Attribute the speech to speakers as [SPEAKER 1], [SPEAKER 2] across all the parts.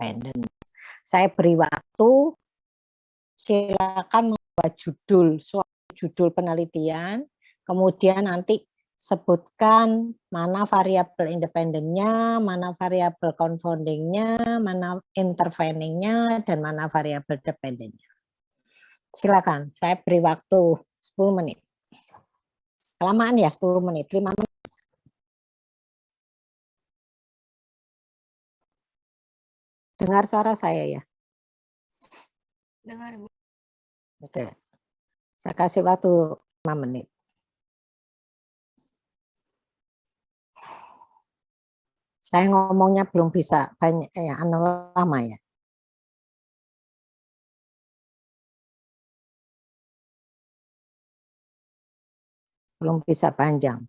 [SPEAKER 1] independen. Saya beri waktu, silakan membuat judul penelitian, kemudian nanti sebutkan mana variabel independennya, mana variabel confoundingnya, mana interveningnya, dan mana variabel dependennya. Silakan, saya beri waktu 10 menit. Kelamaan ya 10 menit, 5 menit. Dengar suara saya ya?
[SPEAKER 2] Dengar, Bu.
[SPEAKER 1] Oke. Saya kasih waktu 5 menit. Saya ngomongnya belum bisa banyak lama ya. Belum bisa panjang.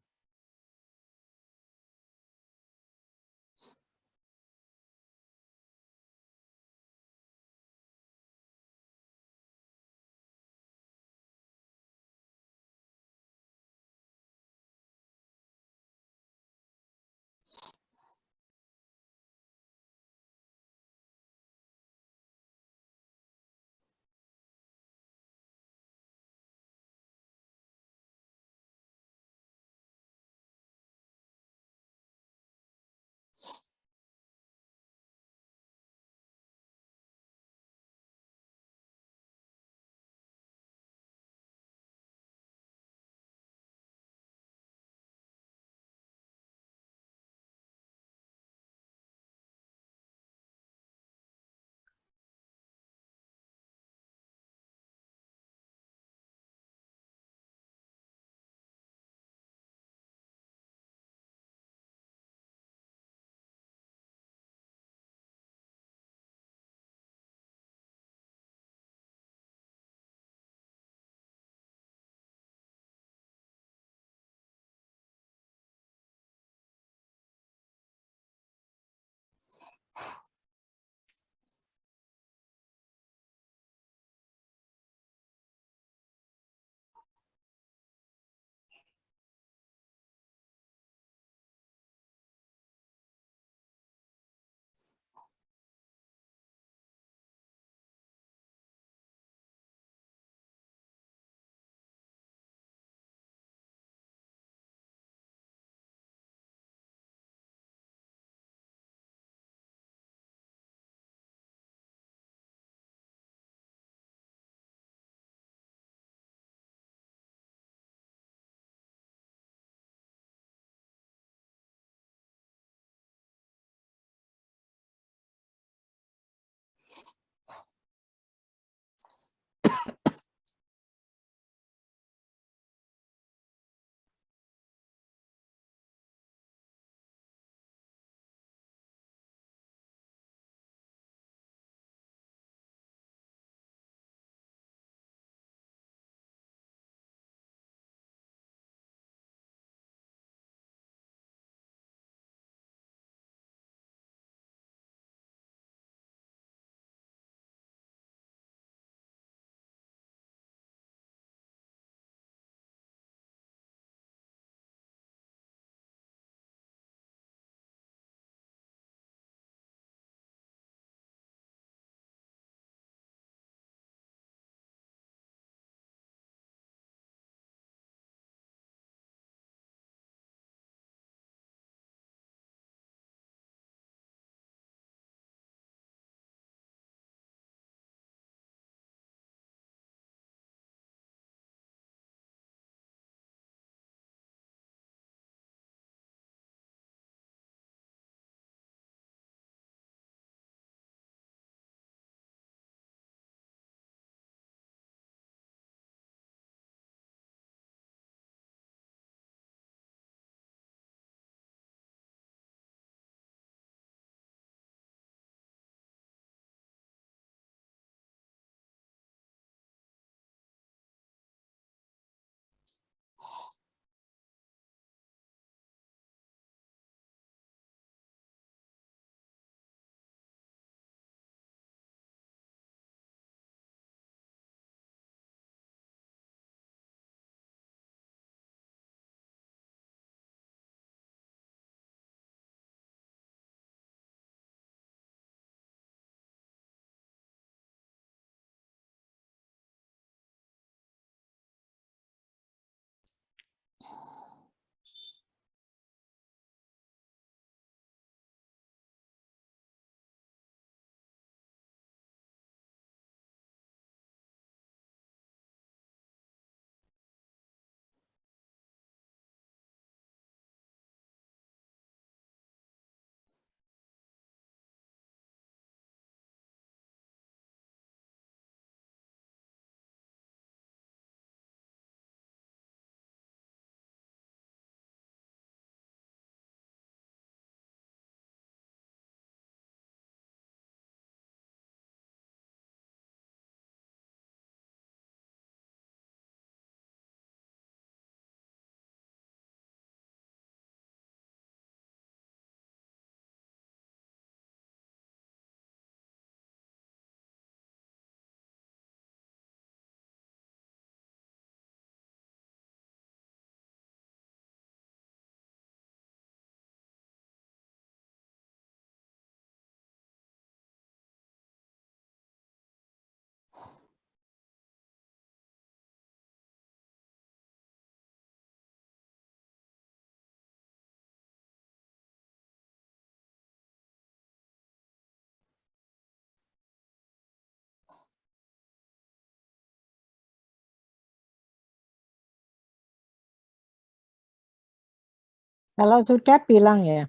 [SPEAKER 1] Kalau sudah bilang ya.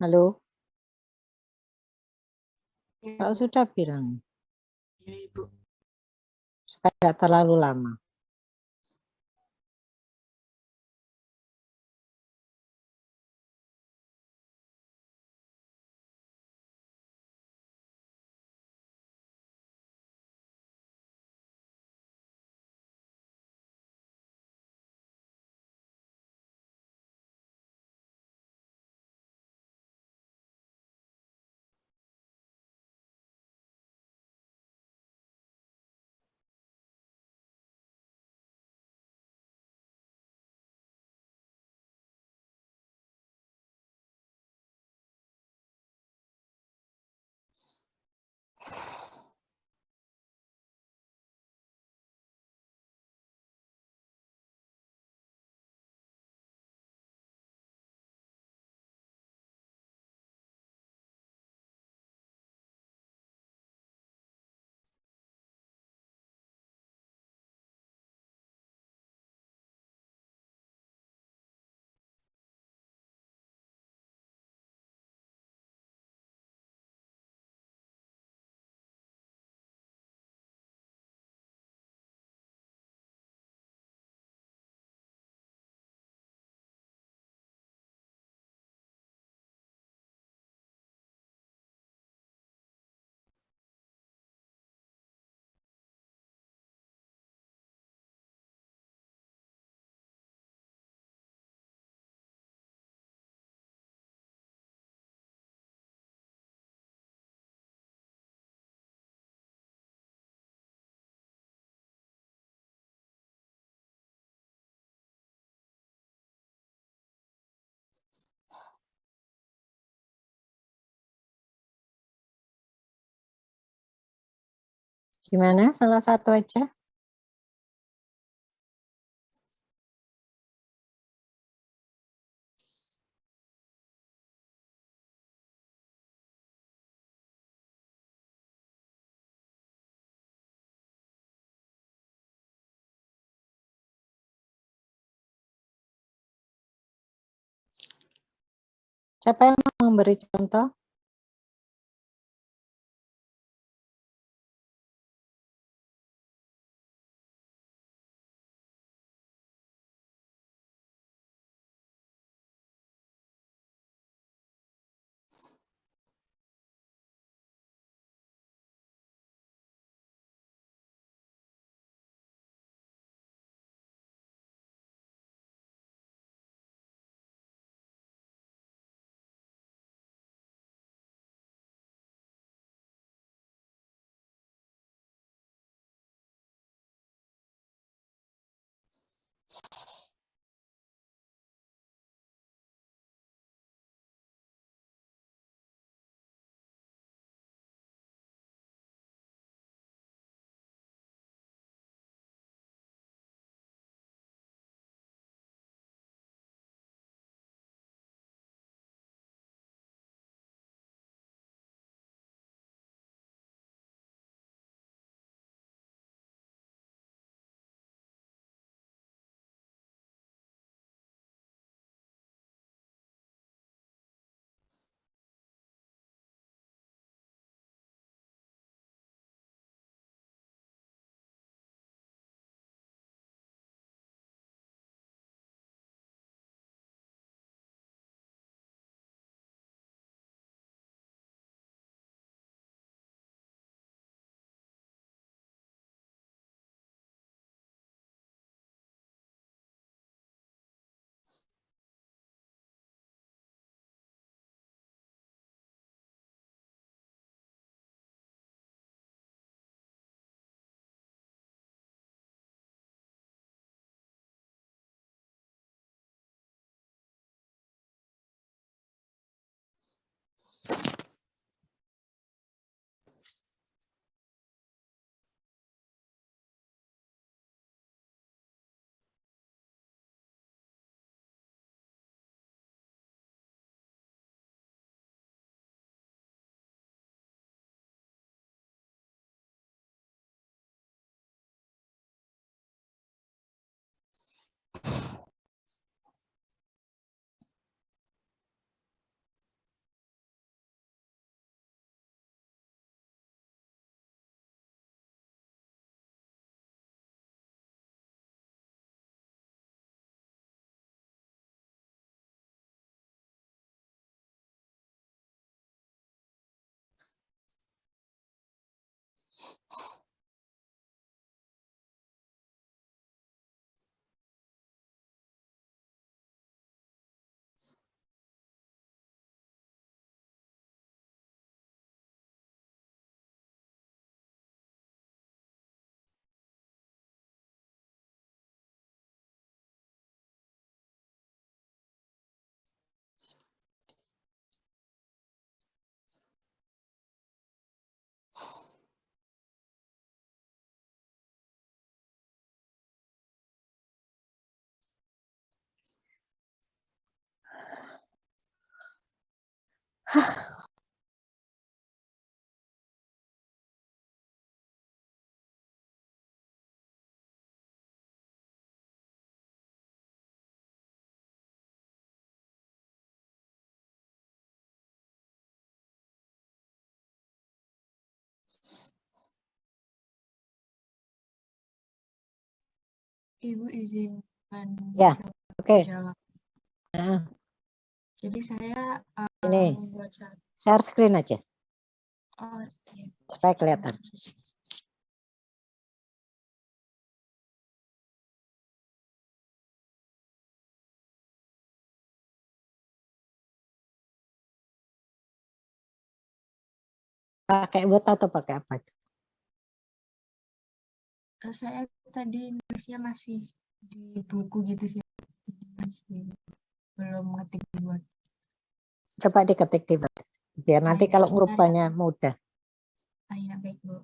[SPEAKER 1] Halo,
[SPEAKER 2] Ya,
[SPEAKER 1] kalau
[SPEAKER 2] Ibu.
[SPEAKER 1] sudah bilang
[SPEAKER 2] Ya, Ibu.
[SPEAKER 1] supaya tidak terlalu lama. Gimana? Salah satu aja. Siapa yang mau memberi contoh?
[SPEAKER 2] Ibu izinkan
[SPEAKER 1] Ya, oke.
[SPEAKER 2] jawab.
[SPEAKER 1] Nah,
[SPEAKER 2] Jadi saya
[SPEAKER 1] ini
[SPEAKER 2] membuat satu.
[SPEAKER 1] share screen aja
[SPEAKER 2] Oh, iya.
[SPEAKER 1] supaya kelihatan. Pakai Word atau pakai apa?
[SPEAKER 2] Saya tadi nulisnya masih di buku gitu sih. Masih belum ngetik di Word.
[SPEAKER 1] Coba diketik di Word. Biar nanti
[SPEAKER 2] Iya,
[SPEAKER 1] kalau
[SPEAKER 2] iya.
[SPEAKER 1] merubahnya mudah.
[SPEAKER 2] Iya, baik, Bu.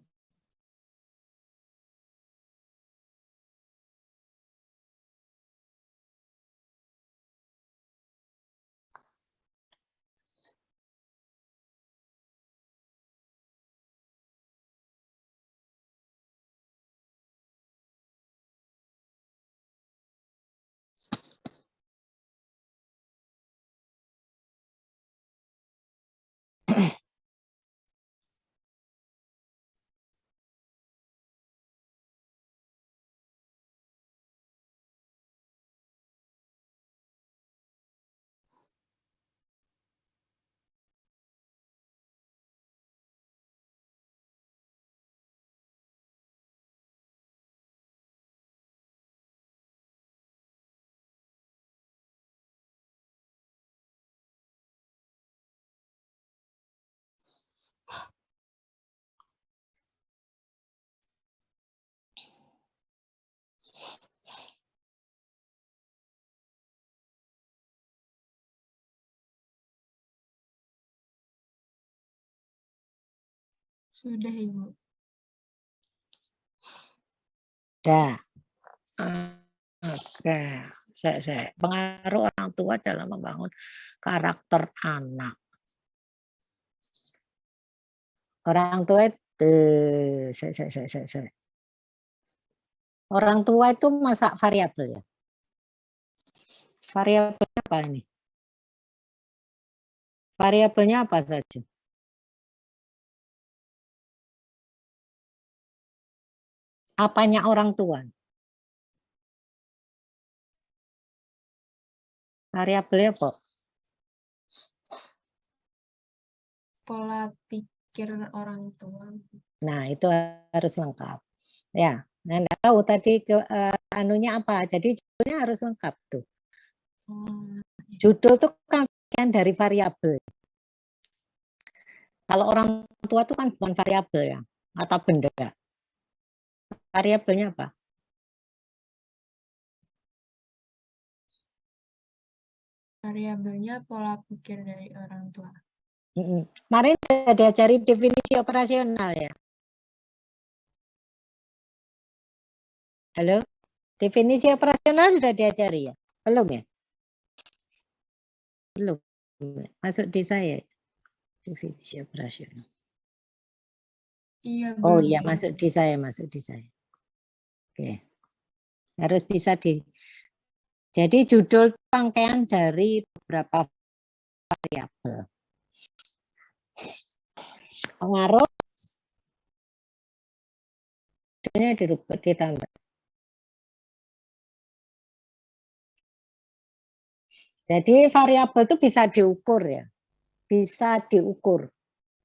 [SPEAKER 2] Sudah, Ibu.
[SPEAKER 1] Dah. Oke. Pengaruh orang tua dalam membangun karakter anak. Orang tua itu, orang tua itu masa variabel ya. Variabelnya apa ini? Variabelnya apa saja? Apanya orang tua? Variabelnya apa?
[SPEAKER 2] Pola pikir orang tua.
[SPEAKER 1] Nah, itu harus lengkap. Ya, Anda tahu tadi anunya apa? Jadi judulnya harus lengkap tuh. Judul tuh kan bagian dari variabel. Kalau orang tua itu kan bukan variabel ya, atau benda. Variabelnya apa?
[SPEAKER 2] Variabelnya pola pikir dari orang tua.
[SPEAKER 1] Kemarin sudah diajari definisi operasional ya. Halo? Definisi operasional sudah diajari ya? Belum ya? Belum. Masuk di saya. Definisi operasional.
[SPEAKER 2] Iya,
[SPEAKER 1] Oh
[SPEAKER 2] belum.
[SPEAKER 1] iya, masuk di saya. Oke. Harus bisa di. Jadi judul rangkaian dari beberapa variabel. Pengaruh judulnya dirubah, ditambah. Jadi variabel itu bisa diukur ya. Bisa diukur.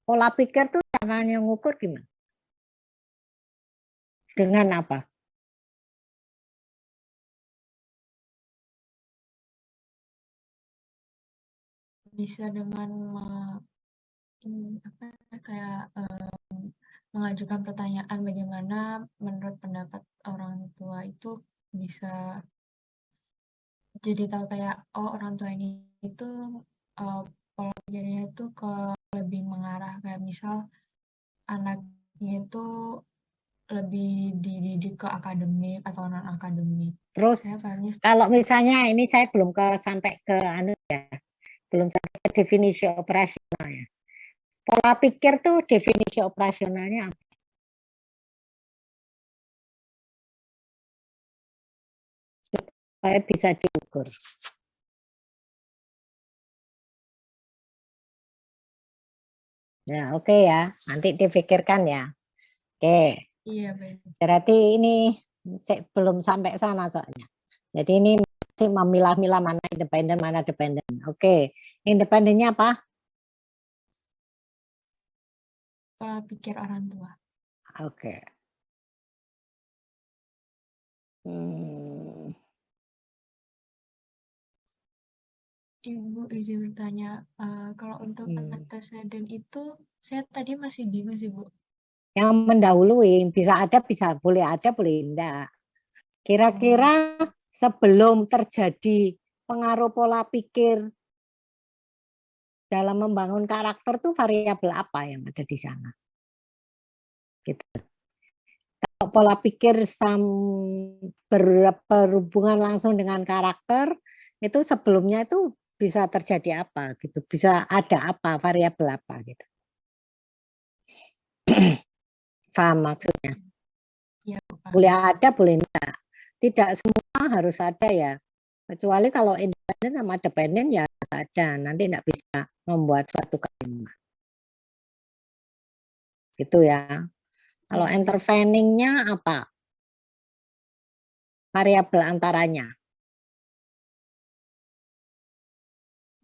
[SPEAKER 1] Pola pikir tuh caranya ngukur gimana? Dengan apa?
[SPEAKER 2] Bisa dengan mengajukan pertanyaan bagaimana menurut pendapat orang tua itu bisa jadi tahu kayak orang tua ini itu pola pikirnya itu ke lebih mengarah kayak misal anaknya itu lebih dididik ke akademik atau non akademik.
[SPEAKER 1] Terus kalau misalnya ini saya belum sampai ke belum sampai ke definisi operasi. operasionalnya. Pola pikir tuh definisi operasionalnya apa? Supaya bisa diukur. Ya, oke ya. Nanti dipikirkan ya. Oke.
[SPEAKER 2] Iya, baik.
[SPEAKER 1] Berarti ini belum sampai sana soalnya. Jadi ini masih memilah-milah mana independen, mana dependen. Oke. Independennya apa?
[SPEAKER 2] Pola pikir orang tua.
[SPEAKER 1] Oke.
[SPEAKER 2] Ibu izin bertanya, kalau untuk antecedent itu, saya tadi masih bingung sih, Bu.
[SPEAKER 1] Yang mendahului, bisa ada, boleh enggak. Kira-kira sebelum terjadi pengaruh pola pikir dalam membangun karakter tuh variabel apa yang ada di sana? Gitu. Kalau pola pikir berhubungan langsung dengan karakter, itu sebelumnya itu bisa terjadi apa gitu, bisa ada apa, variabel apa gitu. Paham maksudnya?
[SPEAKER 2] Ya,
[SPEAKER 1] boleh ada, boleh enggak. Tidak semua harus ada ya. Kecuali kalau independen sama dependen ya harus ada. Nanti enggak bisa membuat suatu kalimat. Gitu ya. Kalau interveningnya apa? Variabel antaranya.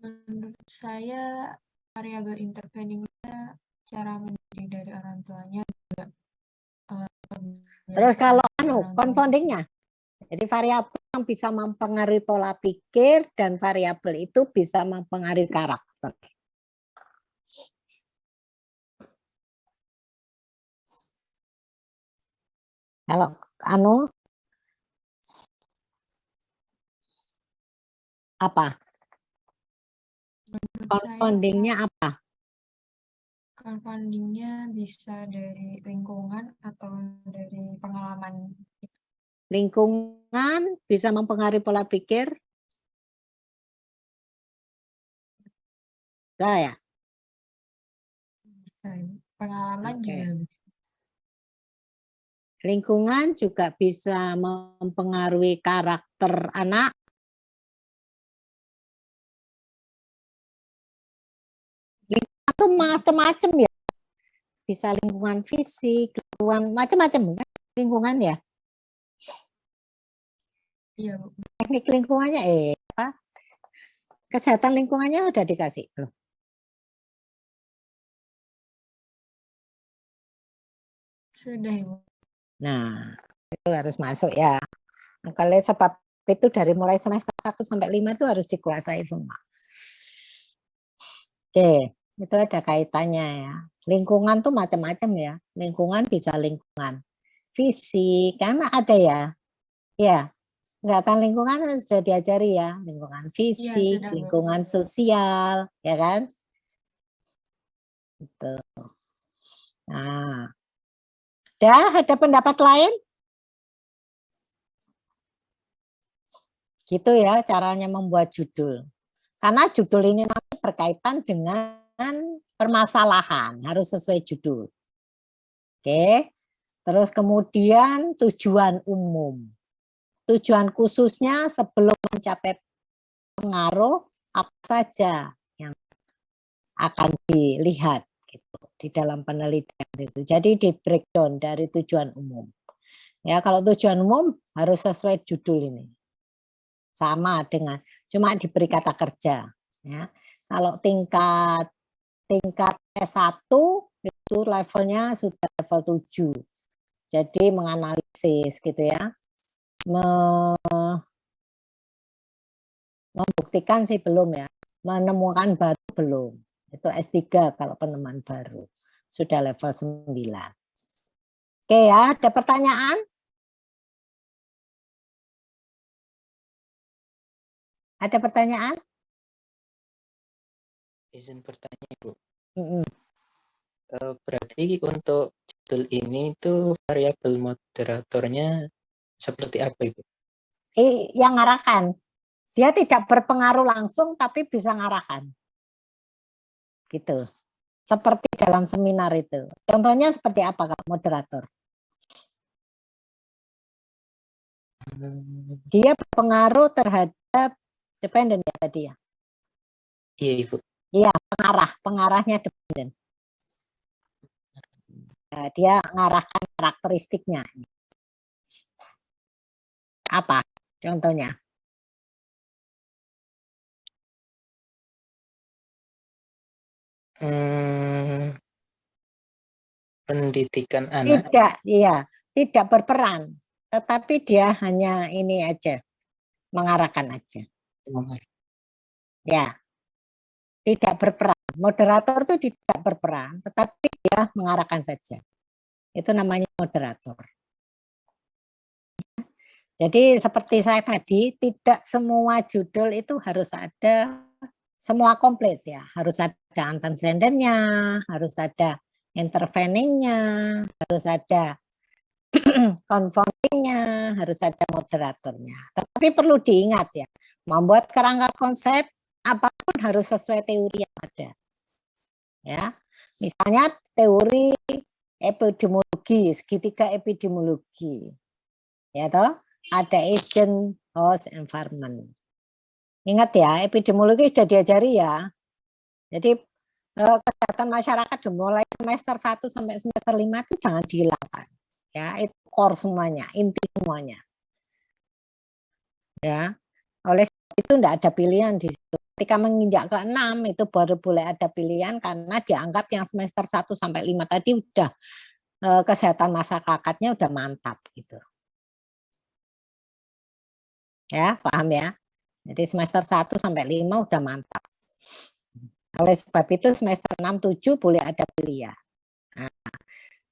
[SPEAKER 2] Menurut saya variabel interveningnya cara mendidik dari orang tuanya juga.
[SPEAKER 1] Terus kalau confoundingnya, jadi variabel yang bisa mempengaruhi pola pikir dan variabel itu bisa mempengaruhi karakter. Kalau apa? Confoundingnya apa?
[SPEAKER 2] Confoundingnya bisa dari lingkungan atau dari pengalaman.
[SPEAKER 1] Lingkungan bisa mempengaruhi pola pikir? Enggak ya?
[SPEAKER 2] Pengalaman juga bisa.
[SPEAKER 1] Lingkungan juga bisa mempengaruhi karakter anak. Lingkungan itu macam-macam ya. Bisa lingkungan fisik, lingkungan macam-macam kan? Lingkungan ya.
[SPEAKER 2] Iya, Bu.
[SPEAKER 1] Teknik lingkungannya apa? Kesehatan lingkungannya udah dikasih belum?
[SPEAKER 2] Sudah, Ibu.
[SPEAKER 1] Nah, itu harus masuk ya. Kalau sebab itu dari mulai semester 1 sampai 5 itu harus dikuasai semua. Oke, itu ada kaitannya ya. Lingkungan tuh macam-macam ya. Lingkungan bisa lingkungan fisik, kan ada ya. Ya, kesehatan lingkungan sudah diajari ya. Lingkungan fisik,
[SPEAKER 2] sudah, Bu.
[SPEAKER 1] lingkungan sosial, ya kan? Gitu. Nah, ada pendapat lain? Gitu ya caranya membuat judul. Karena judul ini nanti berkaitan dengan permasalahan, harus sesuai judul. Oke. Terus kemudian tujuan umum. Tujuan khususnya sebelum mencapai pengaruh apa saja yang akan dilihat gitu di dalam penelitian itu. Jadi di breakdown dari tujuan umum. Ya, kalau tujuan umum harus sesuai judul ini. Sama dengan cuma diberi kata kerja ya. Kalau tingkat S1 itu levelnya sudah level 7. Jadi menganalisis gitu ya. Membuktikan sih belum ya. Menemukan baru belum. Itu S3 kalau penemuan baru. Sudah level 9. Oke ya, ada pertanyaan? Ada pertanyaan?
[SPEAKER 3] Izin bertanya, Ibu.
[SPEAKER 1] Mm-mm.
[SPEAKER 3] Berarti untuk judul ini itu variabel moderatornya seperti apa, Ibu?
[SPEAKER 1] Yang ngarahkan. Dia tidak berpengaruh langsung tapi bisa ngarahkan. Gitu. Seperti dalam seminar itu. Contohnya seperti apa kalau moderator? Dia berpengaruh terhadap dependen ya tadi ya?
[SPEAKER 3] Iya, Ibu.
[SPEAKER 1] Iya, pengarahnya dependen. Nah, dia mengarahkan karakteristiknya. Apa contohnya?
[SPEAKER 3] Pendidikan anak.
[SPEAKER 1] Tidak berperan, tetapi dia hanya ini aja, mengarahkan aja. Ya, tidak berperan. Moderator itu tidak berperan, tetapi dia mengarahkan saja. Itu namanya moderator. Jadi seperti saya tadi, tidak semua judul itu harus ada semua komplit ya. Harus ada antecedennya, harus ada interveningnya, harus ada confoundingnya, harus ada moderatornya. Tapi perlu diingat ya, membuat kerangka konsep apapun harus sesuai teori yang ada. Ya, misalnya teori epidemiologi, segitiga epidemiologi, ya toh, ada agent, host, environment. Ingat ya, epidemiologi sudah diajari ya. Jadi kesehatan masyarakat mulai semester 1 sampai semester 5 itu jangan dihilangkan. Ya, itu core semuanya, inti semuanya. Ya, oleh itu tidak ada pilihan di situ. Ketika menginjak ke 6 itu baru boleh ada pilihan karena dianggap yang semester 1 sampai 5 tadi udah kesehatan masyarakatnya udah mantap gitu. Ya, paham ya? Jadi semester 1 sampai 5 udah mantap. Oleh sebab itu semester 6 7 boleh ada pilihan. Nah,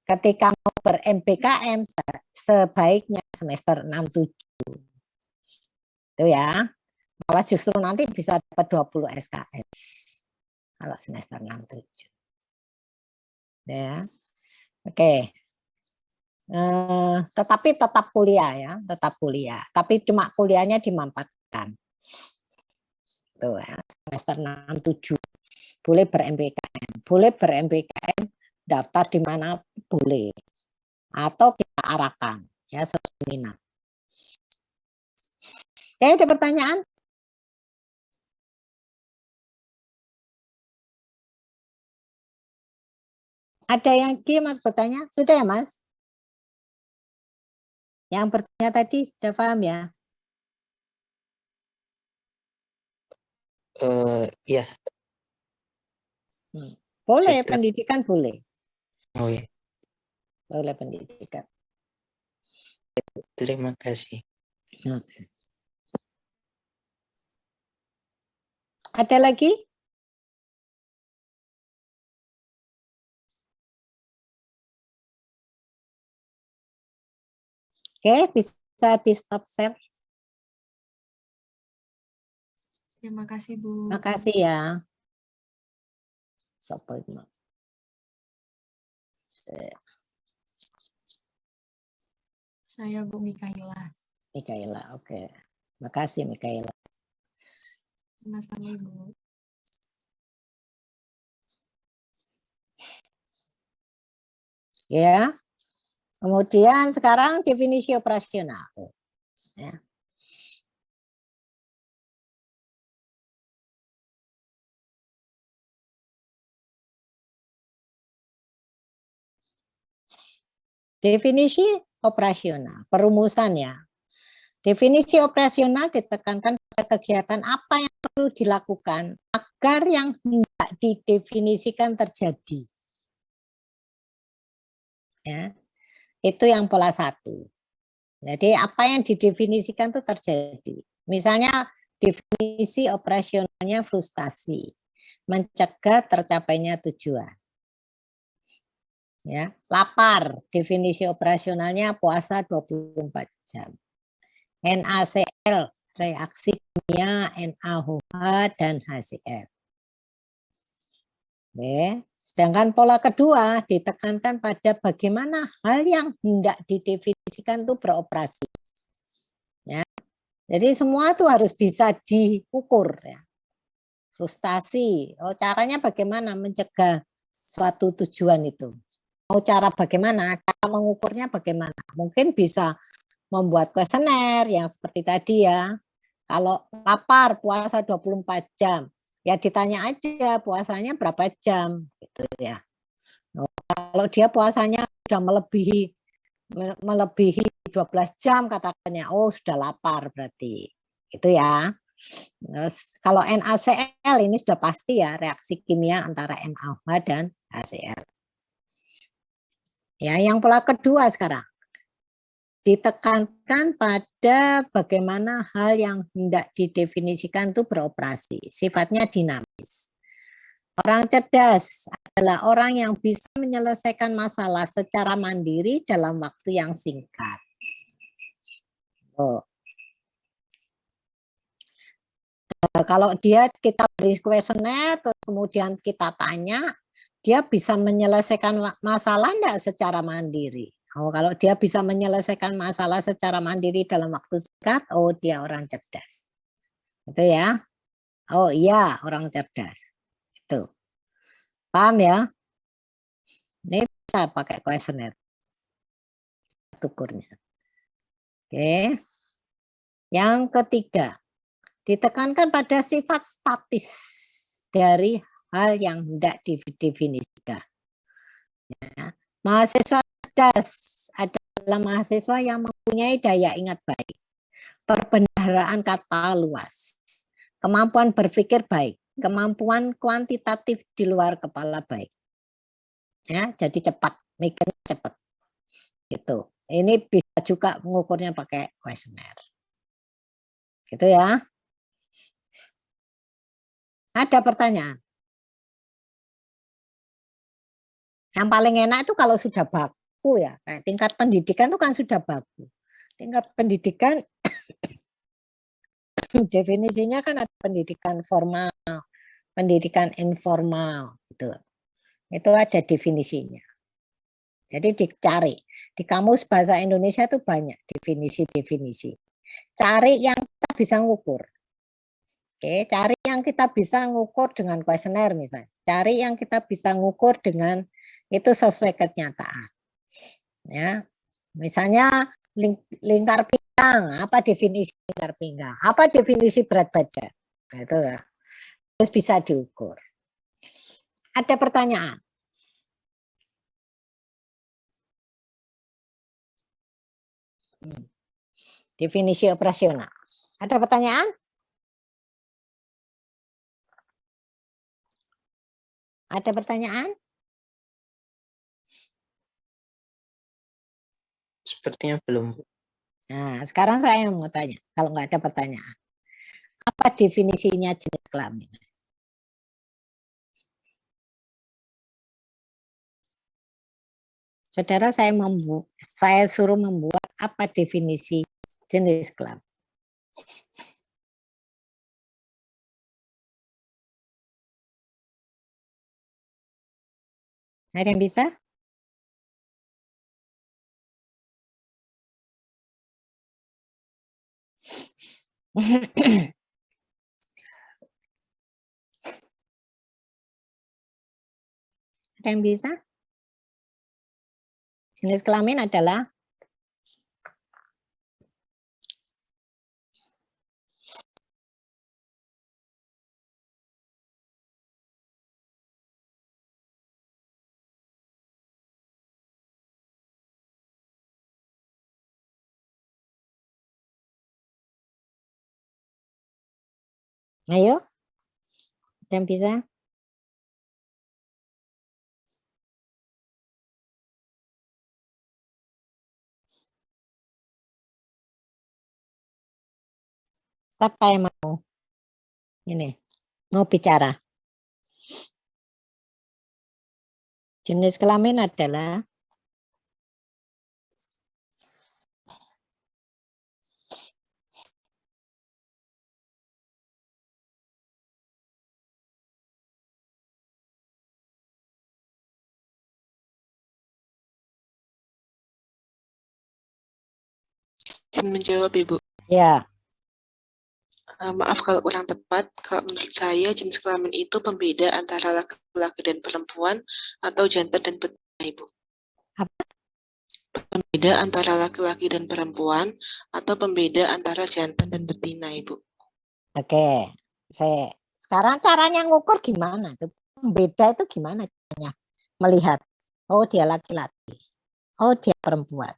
[SPEAKER 1] ketika mau ber-MBKM sebaiknya semester 6 7. Itu ya. Malah justru nanti bisa dapat 20 SKS. Kalau semester 6 7. Ya. Oke. Tetapi tetap kuliah ya, tetap kuliah. Tapi cuma kuliahnya dimanfaatkan. Tuh ya, semester 6 7. Boleh ber-MBKM. Boleh ber-MBKM daftar di mana boleh. Atau kita arahkan ya sesuai minat. Ya, ada pertanyaan? Ada yang mau bertanya? Sudah ya, Mas? Yang bertanya tadi sudah paham ya?
[SPEAKER 3] Ya.
[SPEAKER 1] Boleh,
[SPEAKER 3] Sudah.
[SPEAKER 1] pendidikan boleh.
[SPEAKER 3] Oh ya.
[SPEAKER 1] Boleh pendidikan.
[SPEAKER 3] Terima kasih.
[SPEAKER 1] Ada lagi? Oke, bisa di stop share.
[SPEAKER 2] Terima kasih, Bu.
[SPEAKER 1] Terima kasih ya.
[SPEAKER 2] Saya Bu Mikaela.
[SPEAKER 1] Mikaela, oke. Makasih Mikaela.
[SPEAKER 2] Sama-sama, Ibu.
[SPEAKER 1] Ya. Kemudian sekarang definisi operasional. Ya. Definisi operasional, perumusannya. Definisi operasional ditekankan pada kegiatan apa yang perlu dilakukan agar yang tidak didefinisikan terjadi. Ya, itu yang pola 1. Jadi apa yang didefinisikan itu terjadi. Misalnya definisi operasionalnya frustasi, mencegah tercapainya tujuan. Ya, lapar, definisi operasionalnya puasa 24 jam. NaCl, reaksi kimia NaOH dan HCl. Oke. Sedangkan pola kedua ditekankan pada bagaimana hal yang hendak didefinisikan itu beroperasi. Ya. Jadi semua itu harus bisa diukur ya. frustasi. Oh, caranya bagaimana mencegah suatu tujuan itu? Mau cara bagaimana? Cara mengukurnya bagaimana? Mungkin bisa membuat kuesioner yang seperti tadi ya. Kalau lapar puasa 24 jam, ya ditanya aja puasanya berapa jam gitu ya. Kalau dia puasanya sudah melebihi 12 jam katakannya, oh sudah lapar berarti. Itu ya. Kalau NaCl ini sudah pasti ya reaksi kimia antara NaOH dan HCl. Ya, yang pola kedua sekarang ditekankan pada bagaimana hal yang hendak didefinisikan itu beroperasi, sifatnya dinamis. Orang cerdas adalah orang yang bisa menyelesaikan masalah secara mandiri dalam waktu yang singkat. Oh. Kalau kita beri kuesioner, terus kemudian kita tanya, dia bisa menyelesaikan masalah enggak secara mandiri. Oh, kalau dia bisa menyelesaikan masalah secara mandiri dalam waktu singkat, oh dia orang cerdas. Itu ya. Oh iya, orang cerdas. Itu. Paham ya? Ini bisa pakai kuesioner. Ukurnya. Oke. Yang ketiga, ditekankan pada sifat statis dari hal yang hendak didefinisikan. Ya. Mahasiswa cerdas adalah mahasiswa yang mempunyai daya ingat baik, perbendaharaan kata luas, kemampuan berpikir baik, kemampuan kuantitatif di luar kepala baik. Ya, jadi cepat, mikirnya cepat. Gitu. Ini bisa juga mengukurnya pakai kuesioner. Gitu ya. Ada pertanyaan? Yang paling enak itu kalau sudah baku ya. Kayak tingkat pendidikan itu kan sudah baku. Tingkat pendidikan definisinya kan ada pendidikan formal, pendidikan informal gitu. Itu ada definisinya. Jadi dicari. Di kamus bahasa Indonesia itu banyak definisi-definisi. Cari yang kita bisa ngukur. Oke, cari yang kita bisa ngukur dengan kuesioner misalnya. Cari yang kita bisa ngukur dengan itu sesuai kenyataan. Ya. Misalnya lingkar pinggang, apa definisi lingkar pinggang? Apa definisi berat badan? Nah, itu ya. Terus bisa diukur. Ada pertanyaan? Definisi operasional. Ada pertanyaan? Ada pertanyaan?
[SPEAKER 3] Sepertinya belum, Bu.
[SPEAKER 1] Nah, sekarang saya mau tanya, kalau nggak ada pertanyaan. Apa definisinya jenis kelamin? Saudara, saya suruh membuat apa definisi jenis kelamin? Ada yang bisa? Ada yang bisa? Jenis kelamin adalah ayo, ada yang bisa? Siapa yang mau? Ini, mau bicara. Jenis kelamin adalah
[SPEAKER 4] Izin menjawab, Ibu.
[SPEAKER 1] ya,
[SPEAKER 3] Maaf kalau kurang tepat, kalau menurut saya jenis kelamin itu pembeda antara laki-laki dan perempuan atau jantan dan betina, Ibu.
[SPEAKER 1] Apa?
[SPEAKER 3] Pembeda antara laki-laki dan perempuan atau pembeda antara jantan dan betina, Ibu.
[SPEAKER 1] Oke, sekarang caranya ngukur gimana? Pembeda itu gimana caranya? Melihat, oh dia laki-laki, oh dia perempuan.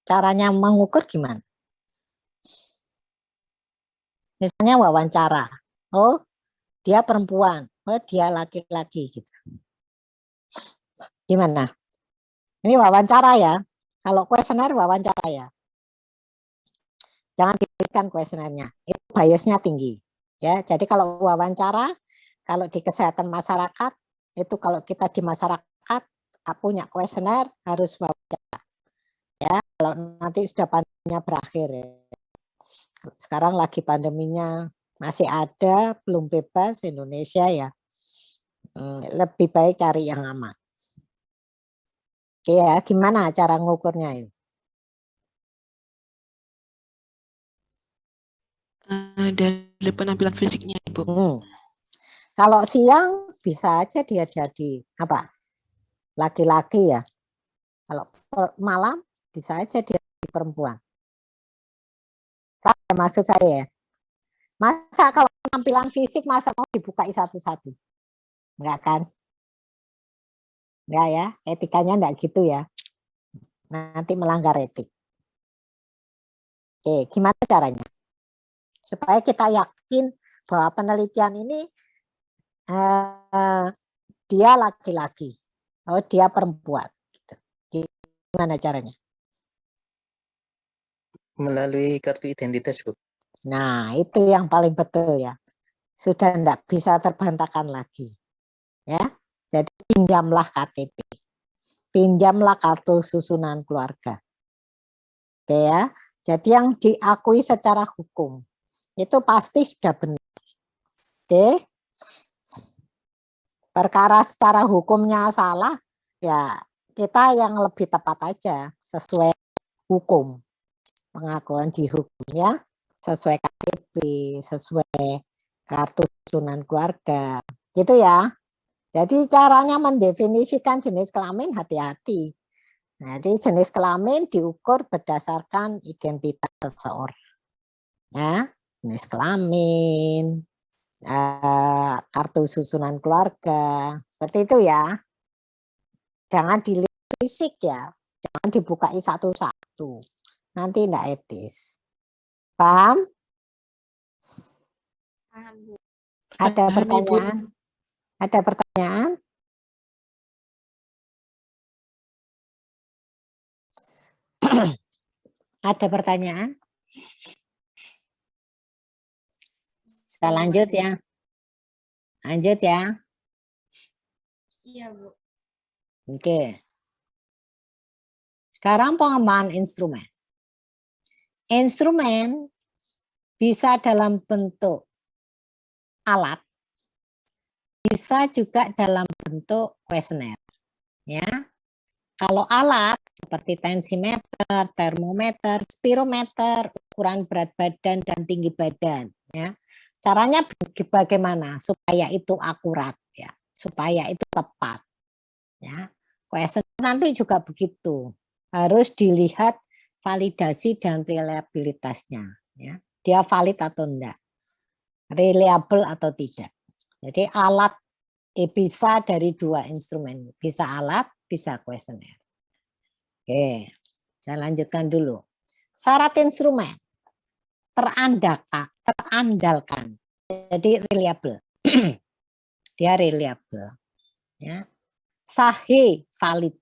[SPEAKER 1] Caranya mengukur gimana? Misalnya wawancara, oh dia perempuan, oh dia laki-laki gitu. Gimana? Ini wawancara ya. Kalau kuesioner wawancara ya. Jangan diberikan kuesionernya. Itu biasnya tinggi. Ya, jadi kalau wawancara, kalau di kesehatan masyarakat, itu kalau kita di masyarakat punya kuesioner harus wawancara. Ya, kalau nanti sudah pandeminya berakhir ya. Sekarang lagi pandeminya masih ada, belum bebas Indonesia ya. Lebih baik cari yang aman. Oke ya, gimana cara ngukurnya itu?
[SPEAKER 3] Dari penampilan fisiknya, Ibu.
[SPEAKER 1] Kalau siang bisa aja dia jadi apa? Laki-laki ya. Kalau malam bisa aja dia jadi perempuan. Apa maksud saya ya? Masa kalau penampilan fisik masa mau dibukai satu-satu? Enggak kan? Enggak ya, etikanya enggak gitu ya. Nanti melanggar etik. Oke, gimana caranya? Supaya kita yakin bahwa penelitian ini dia laki-laki, oh dia perempuan. Gimana caranya?
[SPEAKER 3] Melalui kartu identitas, Bu.
[SPEAKER 1] Nah, itu yang paling betul ya. Sudah tidak bisa terbantahkan lagi. Ya. Jadi pinjamlah KTP. Pinjamlah kartu susunan keluarga. Oke ya. Jadi yang diakui secara hukum itu pasti sudah benar. Oke. Perkara secara hukumnya salah, ya kita yang lebih tepat aja sesuai hukum. Pengakuan di hukum ya, sesuai KTP, sesuai kartu susunan keluarga. Gitu ya. Jadi caranya mendefinisikan jenis kelamin hati-hati. Jadi jenis kelamin diukur berdasarkan identitas seseorang. Ya, jenis kelamin, kartu susunan keluarga, seperti itu ya. Jangan dilihat fisik ya, jangan dibukai satu-satu. Nanti tidak etis. Paham?
[SPEAKER 2] Paham, Bu.
[SPEAKER 1] Ada
[SPEAKER 3] Paham, Ibu.
[SPEAKER 1] pertanyaan? Ada pertanyaan? Ada pertanyaan? Saya lanjut ya. Lanjut ya.
[SPEAKER 2] Iya, Bu.
[SPEAKER 1] Oke. Sekarang pengembangan instrumen. Instrumen bisa dalam bentuk alat, bisa juga dalam bentuk kuesioner. Ya. Kalau alat seperti tensimeter, termometer, spirometer, ukuran berat badan dan tinggi badan. Ya. Caranya bagaimana supaya itu akurat, ya, supaya itu tepat. Ya. Kuesioner nanti juga begitu, harus dilihat validasi dan reliabilitasnya. Ya. Dia valid atau enggak, reliable atau tidak. Jadi alat bisa dari dua instrumen, bisa alat, bisa kuesioner. Oke, saya lanjutkan dulu. Syarat instrumen terandalkan, jadi reliable. Dia reliable. Ya. Sahih, valid.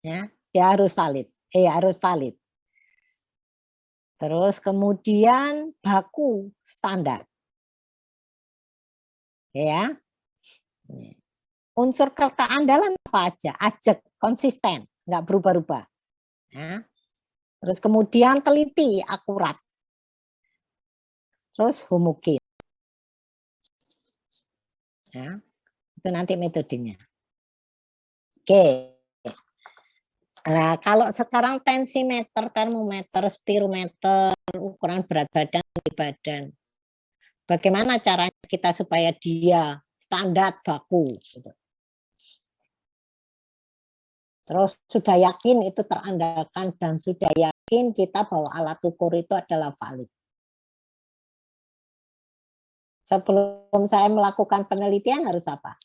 [SPEAKER 1] Ya, dia harus valid. Harus valid. Terus kemudian baku, standar. Ya. Unsur keandalan apa aja? Ajak, konsisten, nggak berubah-ubah. Ya. Terus kemudian teliti, akurat. Terus homogen. Ya. Itu nanti metodenya. Oke. Nah, kalau sekarang tensimeter, termometer, spirometer, ukuran berat badan, tinggi badan. Bagaimana caranya kita supaya dia standar baku? Gitu. Terus sudah yakin itu terandalkan dan sudah yakin kita bahwa alat ukur itu adalah valid. Sebelum saya melakukan penelitian harus apa?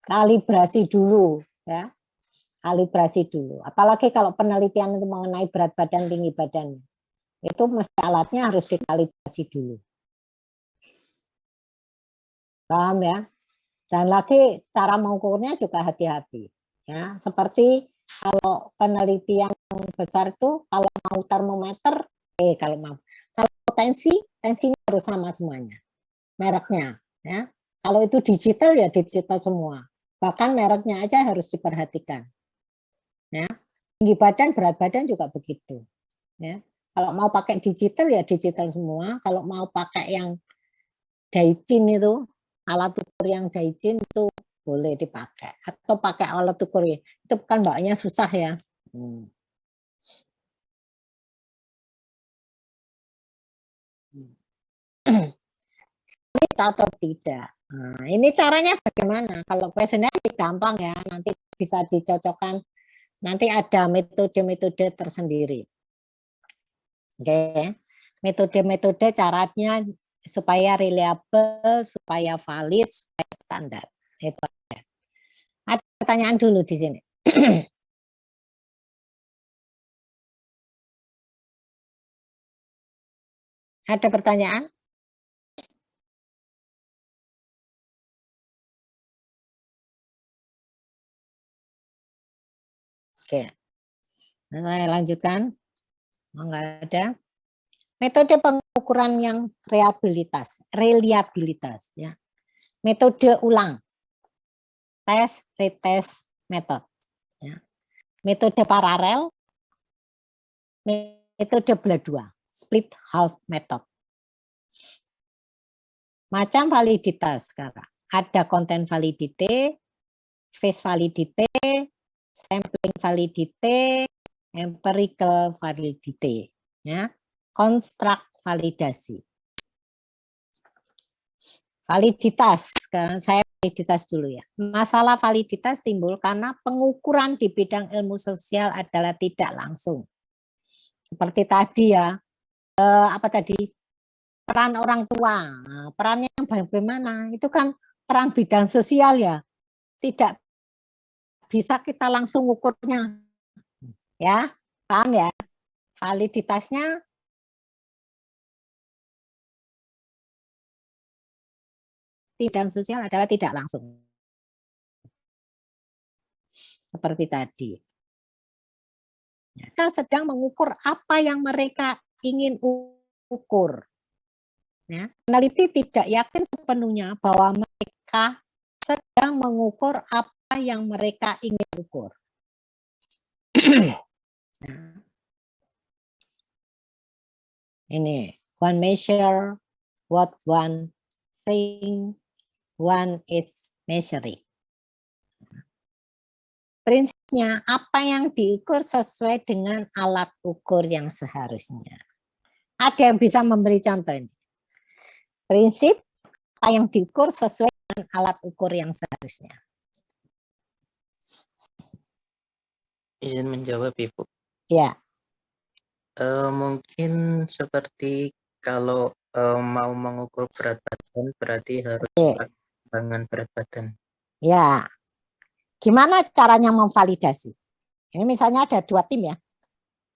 [SPEAKER 1] Kalibrasi dulu, ya. Kalibrasi dulu. Apalagi kalau penelitian itu mengenai berat badan, tinggi badan, itu mesti alatnya harus dikalibrasi dulu. Paham ya? Dan lagi cara mengukurnya juga hati-hati. Ya, seperti kalau penelitian besar itu kalau mau termometer, kalau tensinya harus sama semuanya. Mereknya, ya. Kalau itu digital ya digital semua. Bahkan mereknya aja harus diperhatikan. Ya. Tinggi badan, berat badan juga begitu. Ya. Kalau mau pakai digital ya digital semua. Kalau mau pakai yang Daijin itu, alat ukur yang Daijin itu boleh dipakai. Atau pakai alat ukur ya. Itu kan bawanya susah ya. Atau tidak. Nah, ini caranya bagaimana? Kalau kuesioner gampang ya, nanti bisa dicocokkan. Nanti ada metode-metode tersendiri. Oke, metode-metode caranya supaya reliable, supaya valid, supaya standar. Itu aja. Ada pertanyaan dulu di sini. Ada pertanyaan? Oke. Nah, saya lanjutkan. Enggak ada. Metode pengukuran yang reliabilitas ya. Metode ulang. Tes, retest, metode. Ya. Metode paralel, metode belah dua, split half method. Macam validitas sekarang. Ada content validity, phase validity, sampling validity, empirical validity. Ya. Konstruk validasi. Validitas, sekarang saya validitas dulu ya. Masalah validitas timbul karena pengukuran di bidang ilmu sosial adalah tidak langsung. Seperti tadi ya, apa tadi? Peran orang tua. Nah, perannya bagaimana? Itu kan peran bidang sosial ya. Tidak bisa kita langsung ukurnya. Ya, paham ya? Validitasnya bidang sosial adalah tidak langsung. Seperti tadi. Kita sedang mengukur apa yang mereka ingin ukur. Ya. Peneliti tidak yakin sepenuhnya bahwa mereka sedang mengukur apa yang mereka ingin ukur. Nah. Ini one measure what one thing one is measuring. Prinsipnya apa yang diukur sesuai dengan alat ukur yang seharusnya. Ada yang bisa memberi contoh ini? Prinsip apa yang diukur sesuai dengan alat ukur yang seharusnya.
[SPEAKER 4] Izin menjawab Ibu.
[SPEAKER 1] Ya.
[SPEAKER 4] Mungkin seperti kalau mau mengukur berat badan berarti harus timbangan berat badan.
[SPEAKER 1] Ya. Gimana caranya memvalidasi? Ini misalnya ada dua tim ya.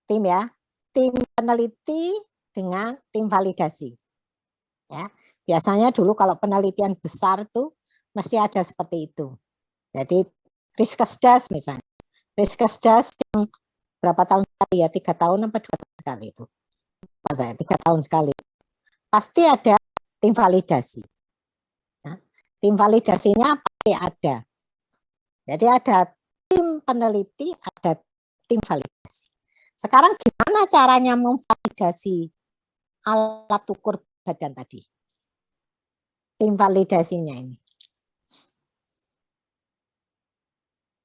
[SPEAKER 1] Tim ya. Tim peneliti dengan tim validasi. Ya. Biasanya dulu kalau penelitian besar tuh mesti ada seperti itu. Jadi Riskesdas misalnya. Riskesdas yang berapa tahun sekali ya? 3 tahun apa 2 tahun sekali itu? Pas saya 3 tahun sekali. Pasti ada tim validasi. Ya. Tim validasinya pasti ada. Jadi ada tim peneliti, ada tim validasi. Sekarang gimana caranya memvalidasi alat ukur badan tadi? Tim validasinya ini.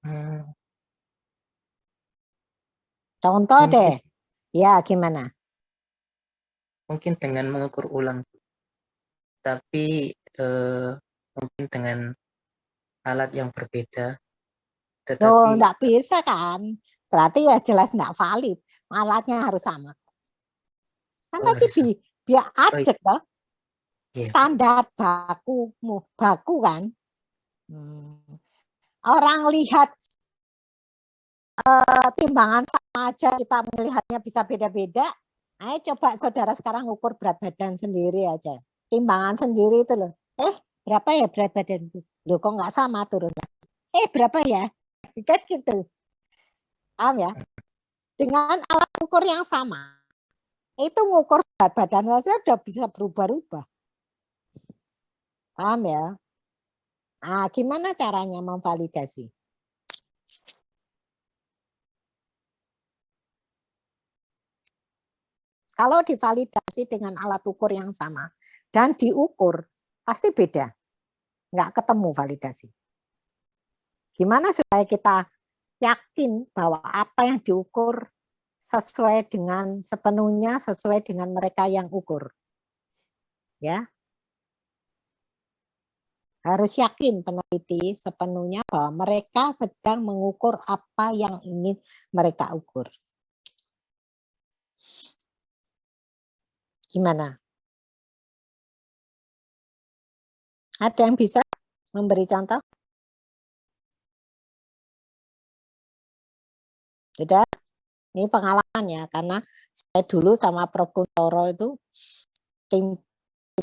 [SPEAKER 4] Hmm,
[SPEAKER 1] Contoh
[SPEAKER 4] mungkin
[SPEAKER 1] deh. Ya, gimana?
[SPEAKER 4] mungkin dengan mengukur ulang, tapi mungkin dengan alat yang berbeda,
[SPEAKER 1] Loh,
[SPEAKER 4] tetapi
[SPEAKER 1] enggak bisa kan? Berarti ya jelas enggak valid. Alatnya harus sama. Kan
[SPEAKER 4] oh
[SPEAKER 1] tadi
[SPEAKER 4] harus sama.
[SPEAKER 1] biar
[SPEAKER 4] Oh
[SPEAKER 1] ajak loh.
[SPEAKER 4] iya,
[SPEAKER 1] Standar baku kan. Orang lihat timbangan sama aja kita melihatnya bisa beda-beda. Ayo coba saudara sekarang ukur berat badan sendiri aja. Timbangan sendiri itu loh. Berapa ya berat badanku? Loh kok nggak sama turun? Berapa ya? Kan gitu. Paham ya? Dengan alat ukur yang sama. Itu ngukur berat badan saja udah bisa berubah-ubah. Paham ya? Nah, gimana caranya memvalidasi? Kalau divalidasi dengan alat ukur yang sama dan diukur, pasti beda. Nggak ketemu validasi. Gimana supaya kita yakin bahwa apa yang diukur sesuai dengan sepenuhnya sesuai dengan mereka yang ukur. Ya. Harus yakin peneliti sepenuhnya bahwa mereka sedang mengukur apa yang ingin mereka ukur. Gimana? Ada yang bisa memberi contoh? Tidak? Ini pengalaman ya, karena saya dulu sama Prof. Kuntoro itu tim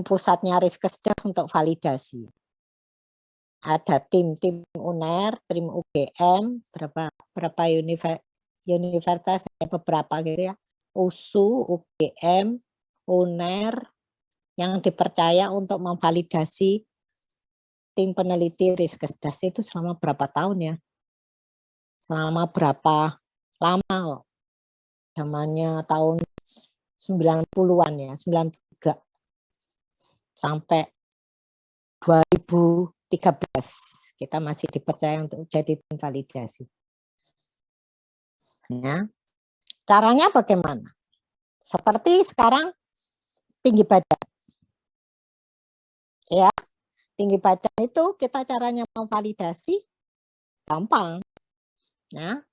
[SPEAKER 1] pusatnya Riskesdas untuk validasi. Ada tim UNER, tim UGM, berapa universitas, beberapa gitu ya, USU, UGM, UNER, yang dipercaya untuk memvalidasi tim peneliti Riskesdas itu selama berapa tahun ya? Selama berapa lama kok? Zamannya tahun 90-an ya, 93 sampai 2013 kita masih dipercaya untuk jadi tim validasi. Ya. Caranya bagaimana? Seperti sekarang tinggi badan. Ya, tinggi badan itu kita caranya memvalidasi gampang. Nah,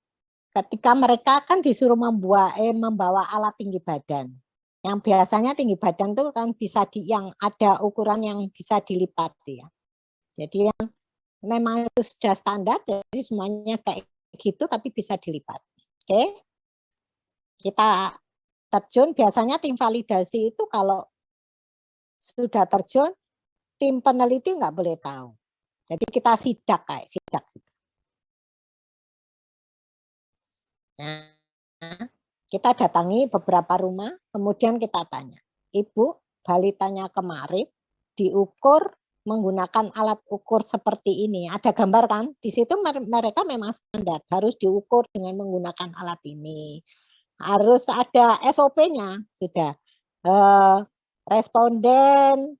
[SPEAKER 1] ketika mereka kan disuruh membawa alat tinggi badan. Yang biasanya tinggi badan itu kan bisa yang ada ukuran yang bisa dilipat ya. Jadi yang memang itu sudah standar, jadi semuanya kayak gitu tapi bisa dilipat. Oke. Kita terjun, biasanya tim validasi itu kalau sudah terjun, tim peneliti nggak boleh tahu. Jadi kita sidak kayak sidak. Nah, kita datangi beberapa rumah, kemudian kita tanya, Ibu, balitanya kemarin diukur menggunakan alat ukur seperti ini. Ada gambar kan? Di situ mereka memang standar, harus diukur dengan menggunakan alat ini. Harus ada SOP-nya, sudah. Responden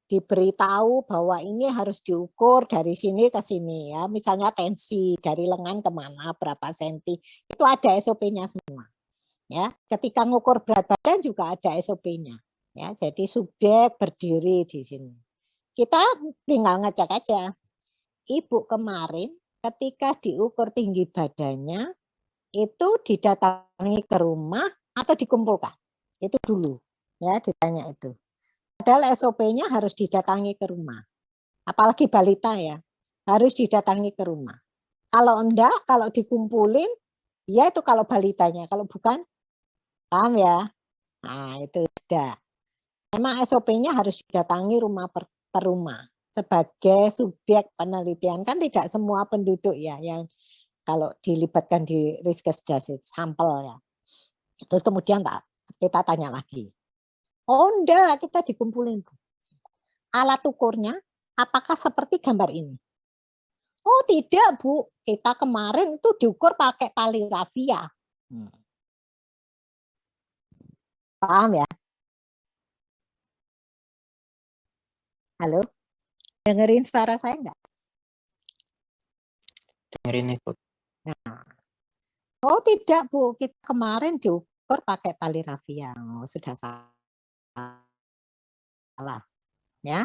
[SPEAKER 1] diberitahu bahwa ini harus diukur dari sini ke sini ya, misalnya tensi dari lengan kemana berapa senti, itu ada SOP-nya semua. Ya, ketika ngukur berat badan juga ada SOP-nya. Ya, jadi subjek berdiri di sini. Kita tinggal ngecek aja. Ibu kemarin ketika diukur tinggi badannya itu didatangi ke rumah atau dikumpulkan. Itu dulu ya ditanya itu. Padahal SOP-nya harus didatangi ke rumah. Apalagi balita ya, harus didatangi ke rumah. Kalau enggak, kalau dikumpulin, ya itu kalau balitanya. Kalau bukan, paham ya? Nah itu sudah. Memang SOP-nya harus didatangi rumah per rumah. Sebagai subjek penelitian. Kan tidak semua penduduk ya yang kalau dilibatkan di Riskesdas sampel ya. Terus kemudian kita tanya lagi. Oh enggak, kita dikumpulin. Alat ukurnya apakah seperti gambar ini? Oh tidak Bu, kita kemarin itu diukur pakai tali rafia. Paham ya? Halo? Dengerin suara saya enggak?
[SPEAKER 4] dengerin Ibu.
[SPEAKER 1] Nah, oh tidak Bu, kita kemarin diukur pakai tali rafia. Oh, sudah salah. Ya,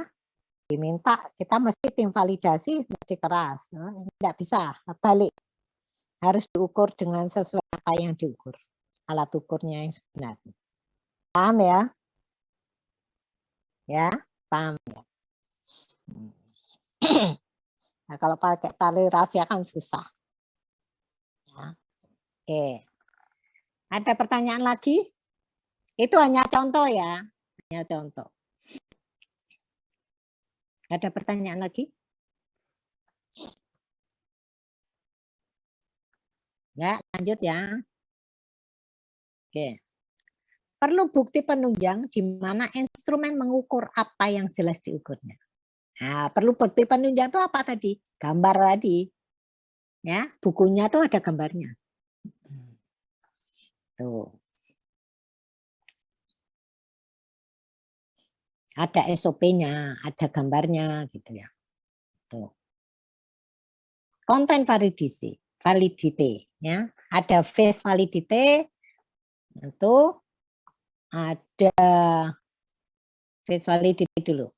[SPEAKER 1] diminta kita mesti tim validasi mesti keras. Tidak bisa balik. Harus diukur dengan sesuai apa yang diukur. Alat ukurnya yang sebenarnya. Paham ya? Ya, paham ya. Nah, kalau pakai tali rafia kan susah. Ya. Oke. Ada pertanyaan lagi? Itu hanya contoh ya. Hanya contoh. Ada pertanyaan lagi? Ya, lanjut ya. Oke. Perlu bukti penunjang di mana instrumen mengukur apa yang jelas diukurnya. Nah, perlu bukti penunjang itu apa tadi? Gambar tadi. Ya, bukunya tuh ada gambarnya. Tuh. Ada SOP-nya, ada gambarnya gitu ya. Tuh. Content validity ya. Ada face validity, itu ada face validity dulu.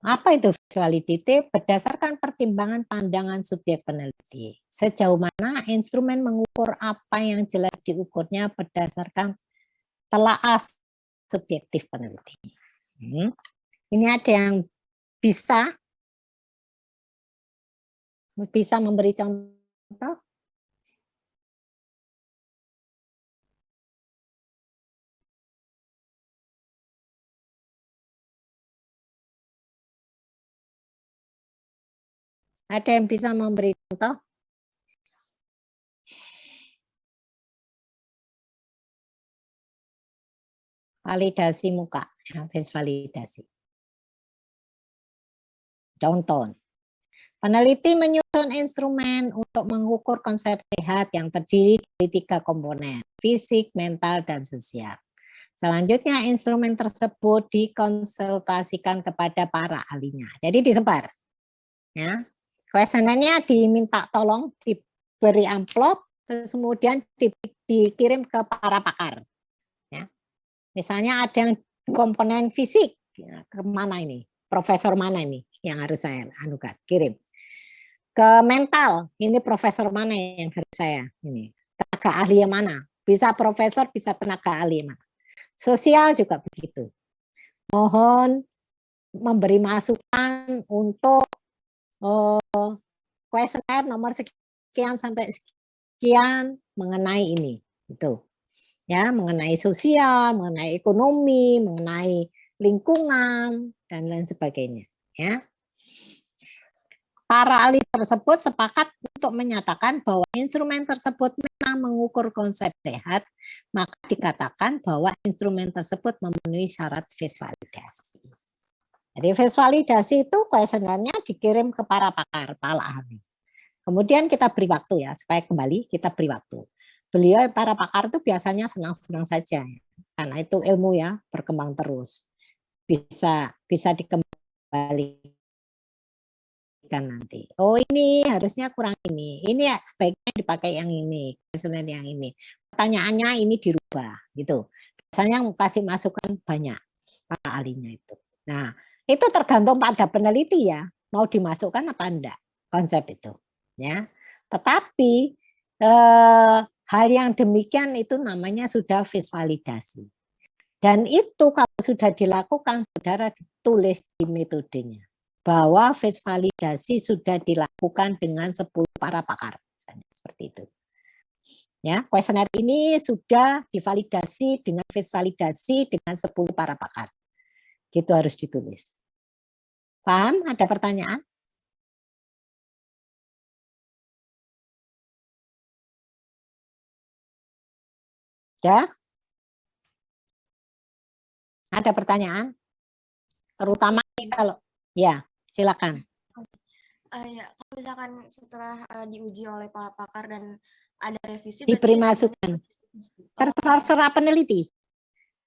[SPEAKER 1] Apa itu face validity? Berdasarkan pertimbangan pandangan subjek peneliti. Sejauh mana instrumen mengukur apa yang jelas diukurnya berdasarkan telaah subjektif peneliti. Ini ada yang bisa memberi contoh? Ada yang bisa memberi contoh? Validasi muka, ya, face validasi. Contoh, peneliti menyusun instrumen untuk mengukur konsep sehat yang terdiri dari 3 komponen, fisik, mental, dan sosial. Selanjutnya instrumen tersebut dikonsultasikan kepada para ahlinya. Jadi disebar. Ya. Kuesionernya diminta tolong diberi amplop, terus kemudian dikirim ke para pakar. Ya. Misalnya ada yang komponen fisik, ya, kemana ini? Profesor mana ini yang harus saya anukan, kirim. Ke mental, ini profesor mana yang harus saya ini. Tenaga ahli yang mana? Bisa profesor, bisa tenaga ahli yang mana. Sosial juga begitu. Mohon memberi masukan untuk kuesioner nomor sekian sampai sekian mengenai ini. Itu. Ya, mengenai sosial, mengenai ekonomi, mengenai lingkungan dan lain sebagainya, ya. Para ahli tersebut sepakat untuk menyatakan bahwa instrumen tersebut memang mengukur konsep sehat, maka dikatakan bahwa instrumen tersebut memenuhi syarat face validasi. Jadi face validasi itu kuesionernya dikirim ke para pakar, para ahli. Kemudian kita beri waktu ya, supaya kembali kita beri waktu. Beliau para pakar itu biasanya senang-senang saja, karena itu ilmu ya berkembang terus, bisa dikembalikan nanti. Oh ini harusnya kurang ini ya sebaiknya dipakai yang ini, kuesioner yang ini. Pertanyaannya ini dirubah gitu. Biasanya kasih masukan banyak para ahlinya itu. Nah itu tergantung pada peneliti ya, mau dimasukkan apa enggak konsep itu, ya. Tetapi hal yang demikian itu namanya sudah face validasi. Dan itu kalau sudah dilakukan, saudara ditulis di metodenya. Bahwa face validasi sudah dilakukan dengan 10 para pakar. Misalnya, seperti itu. Ya, kuesioner ini sudah divalidasi dengan face validasi dengan 10 para pakar. Gitu harus ditulis. Paham? Ada pertanyaan? Ya? Ada pertanyaan? Terutama kalau ya, silakan.
[SPEAKER 5] Ya, kalau misalkan setelah diuji oleh para pakar dan ada revisi,
[SPEAKER 1] diberi masukan. Terserah peneliti.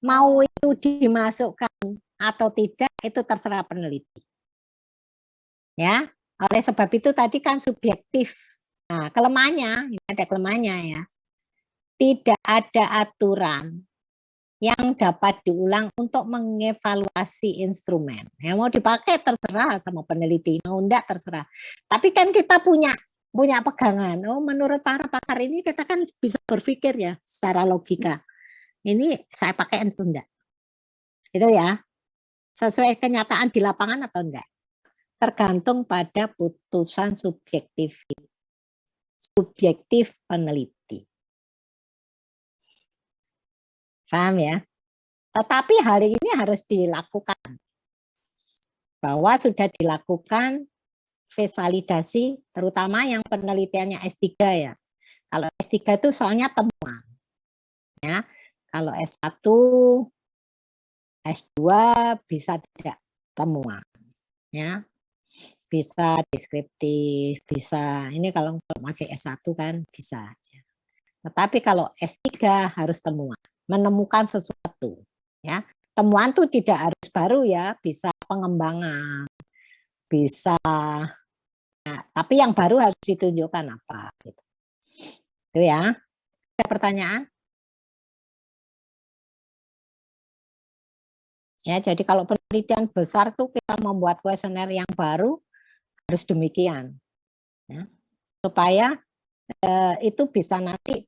[SPEAKER 1] Mau itu dimasukkan atau tidak itu terserah peneliti. Ya, oleh sebab itu tadi kan subjektif Nah, kelemahannya, ini ada kelemahannya ya. Tidak ada aturan yang dapat diulang untuk mengevaluasi instrumen. Yang mau dipakai terserah sama peneliti, mau enggak terserah. Tapi kan kita punya pegangan. Oh, menurut para pakar ini kita kan bisa berpikir ya secara logika. Ini saya pakai atau enggak? Itu ya. Sesuai kenyataan di lapangan atau enggak? Tergantung pada putusan subjektif peneliti. Paham ya? Tetapi hari ini harus dilakukan. Bahwa sudah dilakukan phase validasi, terutama yang penelitiannya S3 ya. Kalau S3 itu soalnya temuan. Ya. Kalau S1, S2 bisa tidak temuan. Ya. Bisa deskriptif, bisa. Ini kalau masih S1 kan bisa aja. Tetapi kalau S3 harus temuan, menemukan sesuatu, ya. Temuan itu tidak harus baru ya, bisa pengembangan, bisa. Nah, tapi yang baru harus ditunjukkan apa gitu. Itu ya. Ada pertanyaan? Ya, jadi kalau penelitian besar tuh kita membuat kuesioner yang baru harus demikian. Ya. Supaya itu bisa nanti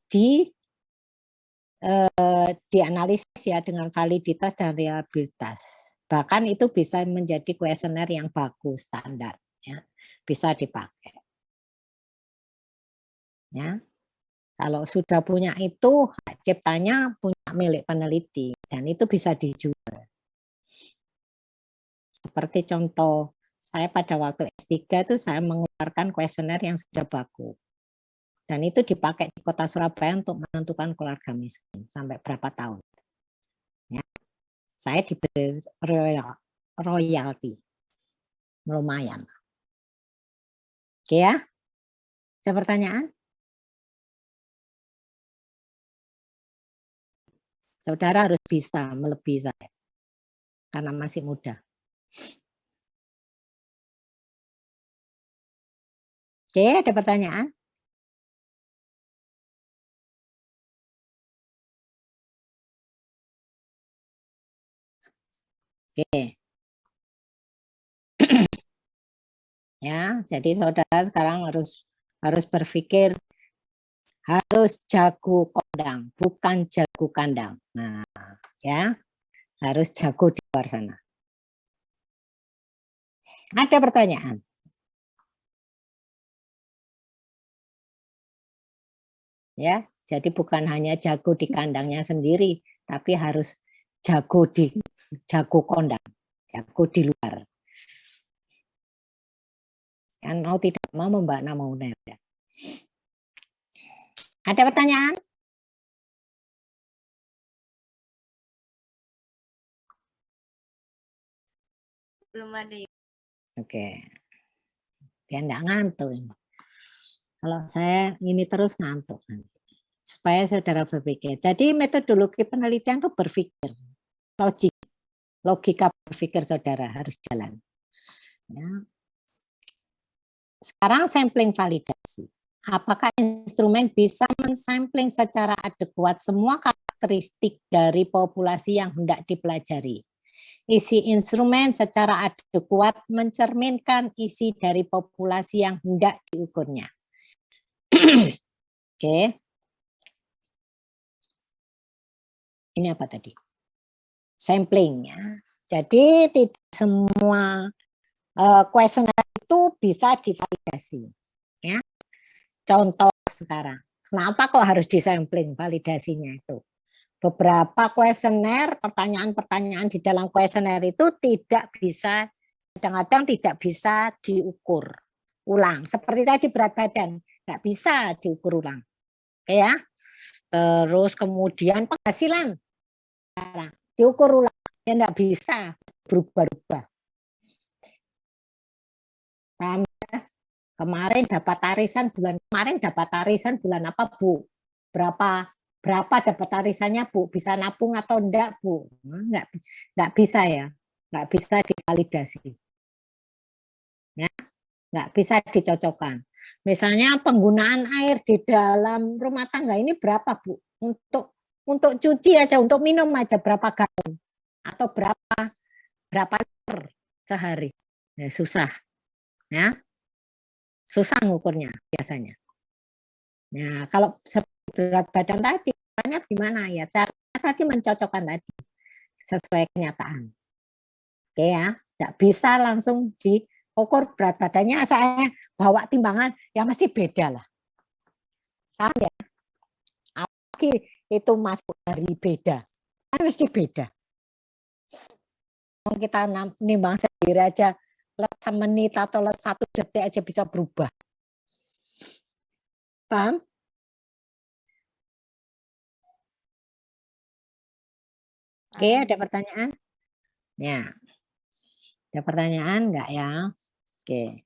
[SPEAKER 1] dianalisis ya dengan validitas dan reliabilitas. Bahkan itu bisa menjadi kuesioner yang bagus, standar, ya, bisa dipakai. Ya, kalau sudah punya itu, hak ciptanya punya milik peneliti dan itu bisa dijual. Seperti contoh saya pada waktu S3 itu saya mengeluarkan kuesioner yang sudah bagus. Dan itu dipakai di Kota Surabaya untuk menentukan keluarga miskin sampai berapa tahun. Ya. Saya diberi royalti. Lumayan. Oke ya. Ada pertanyaan? Saudara harus bisa melebihi saya. Karena masih muda. Oke, ada pertanyaan? Oke. Ya, jadi saudara sekarang harus berpikir harus jago kondang, bukan jago kandang. Nah, ya, harus jago di luar sana. Ada pertanyaan? Ya, jadi bukan hanya jago di kandangnya sendiri, tapi harus jago kondang, jago di luar. Kan mau tidak mau Mbak Ana mau ya. Ada pertanyaan?
[SPEAKER 5] Belum ada.
[SPEAKER 1] Oke. Biar enggak ngantuk. Kalau saya ini terus ngantuk nanti. Supaya saudara berpikir. Jadi metodologi penelitian itu berpikir. Logika berpikir saudara harus jalan. Ya. Sekarang sampling validasi. Apakah instrumen bisa mensampling secara adekuat semua karakteristik dari populasi yang hendak dipelajari? Isi instrumen secara adekuat mencerminkan isi dari populasi yang hendak diukurnya. Oke. Ini apa tadi? Sampling ya. Jadi tidak semua kuesioner itu bisa divalidasi. Ya. Contoh sekarang, kenapa kok harus disampling validasinya itu? Beberapa kuesioner, pertanyaan-pertanyaan di dalam kuesioner itu tidak bisa, kadang-kadang tidak bisa diukur ulang. Seperti tadi berat badan, nggak bisa diukur ulang. Oke ya. Terus kemudian penghasilan, diukur ulang, ya nggak bisa berubah-ubah. Paham ya? Kemarin dapat arisan bulan apa Bu? Berapa dapat arisannya Bu? Bisa nabung atau enggak Bu? Enggak bisa ya, enggak bisa divalidasi. Ya, enggak bisa dicocokkan. Misalnya penggunaan air di dalam rumah tangga ini berapa, Bu? Untuk cuci aja, untuk minum aja berapa galon atau berapa liter sehari? Ya, susah, ya, susah ngukurnya biasanya. Nah, kalau berat badan tadi, caranya gimana ya? Caranya tadi mencocokkan tadi sesuai kenyataan. Oke ya, tidak bisa langsung diukur berat badannya. Saya bawa timbangan, ya mesti beda lah. Paham ya? Apalagi itu masuk dari beda, kan mesti beda. Kita nimbang sendiri aja, semenit atau 1 detik aja bisa berubah. Paham? Oke, ada pertanyaan? Ya. Ada pertanyaan enggak ya? Oke.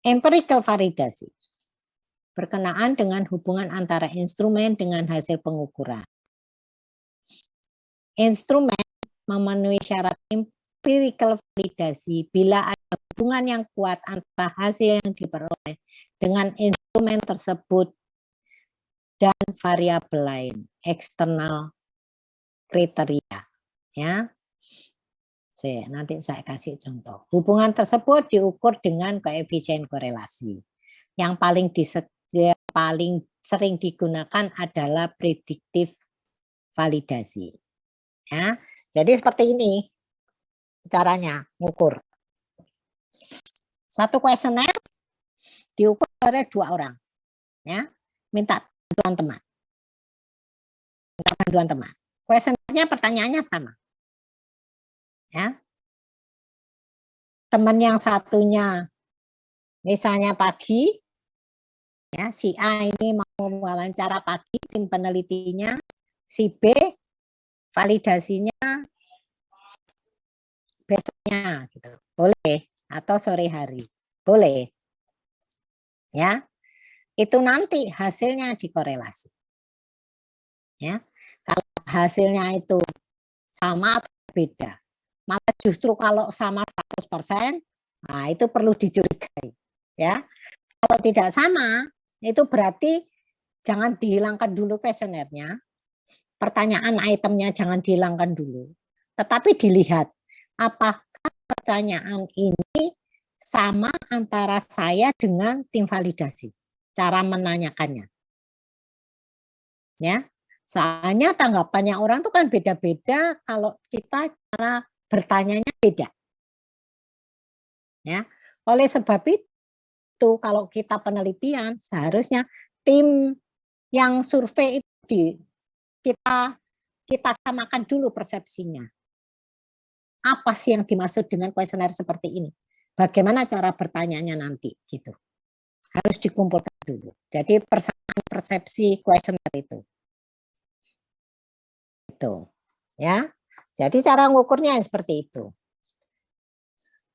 [SPEAKER 1] Empirical validasi. Berkenaan dengan hubungan antara instrumen dengan hasil pengukuran. Instrumen memenuhi syarat empirical validasi bila ada hubungan yang kuat antara hasil yang diperoleh dengan instrumen tersebut dan variabel lain, eksternal kriteria. Ya. Nanti saya kasih contoh. Hubungan tersebut diukur dengan koefisien korelasi. Yang paling sering digunakan adalah prediktif validasi. Ya, jadi seperti ini caranya ngukur. Satu kuesioner diukur oleh 2 orang. Ya, minta bantuan teman. Minta bantuan teman. Kuesionernya pertanyaannya sama. Ya. Teman yang satunya misalnya pagi, ya, si A ini mau wawancara pagi, tim penelitinya, si B validasinya besoknya gitu. Boleh, atau sore hari. Boleh. Ya. Itu nanti hasilnya dikorelasi. Ya. Kalau hasilnya itu sama atau beda. Maka justru kalau sama 100%, nah itu perlu dicurigai. Ya. Kalau tidak sama, itu berarti jangan dihilangkan dulu kuesionernya. Pertanyaan itemnya jangan dihilangkan dulu. Tetapi dilihat apakah pertanyaan ini sama antara saya dengan tim validasi. Cara menanyakannya. Ya. Soalnya tanggapannya orang itu kan beda-beda kalau kita cara bertanyanya beda. Ya. Oleh sebab itu kalau kita penelitian seharusnya tim yang survei itu kita samakan dulu persepsinya. Apa sih yang dimaksud dengan kuesioner seperti ini? Bagaimana cara bertanyanya nanti gitu. Harus dikumpulkan dulu. Jadi persamaan persepsi kuesioner itu. Itu. Ya. Jadi cara ngukurnya seperti itu.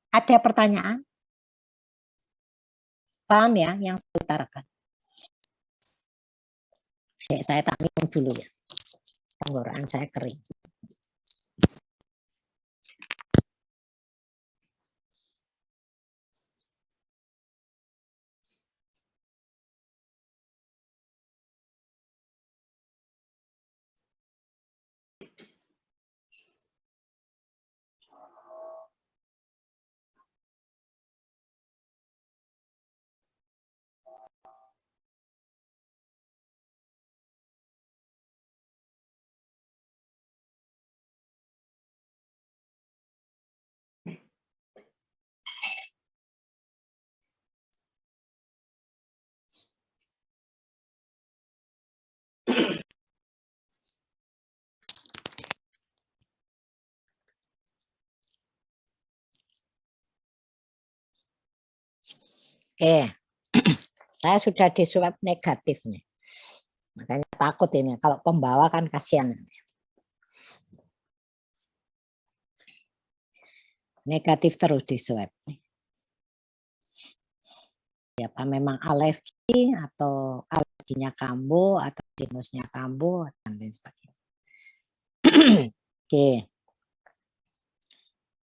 [SPEAKER 1] Ada pertanyaan? Paham ya yang saya utarakan? Saya tak minum dulu ya. Tenggorokan saya kering. Oke, saya sudah di swab negatif nih. Makanya takut ini, kalau pembawa kan kasihan. Negatif terus di swab. Ya, apa memang alergi atau alerginya kambuh atau sinusnya kambuh dan lain sebagainya. Oke.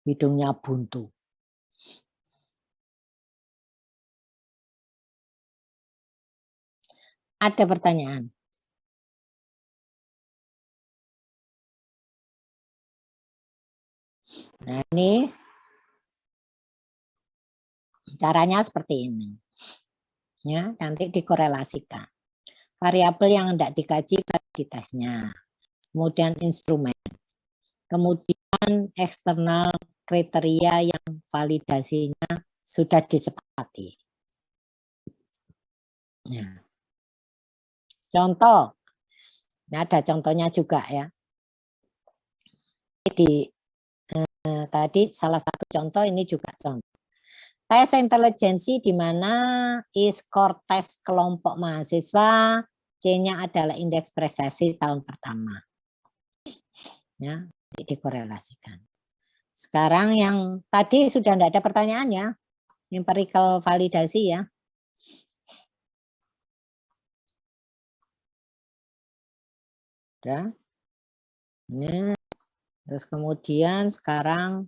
[SPEAKER 1] Hidungnya buntu. Ada pertanyaan? Nah, ini caranya seperti ini. Ya, nanti dikorelasikan. Variabel yang tidak dikaji validitasnya. Kemudian instrumen. Kemudian eksternal kriteria yang validasinya sudah disepakati. Ya. Contoh. Ini ada contohnya juga ya. Tadi salah satu contoh, ini juga contoh. Tes intelijensi di mana skor tes kelompok mahasiswa, C-nya adalah indeks prestasi tahun pertama. Ya, dikorelasikan. Sekarang yang tadi sudah tidak ada pertanyaan ya, empirical validasi ya. Udah. Ini. Terus kemudian sekarang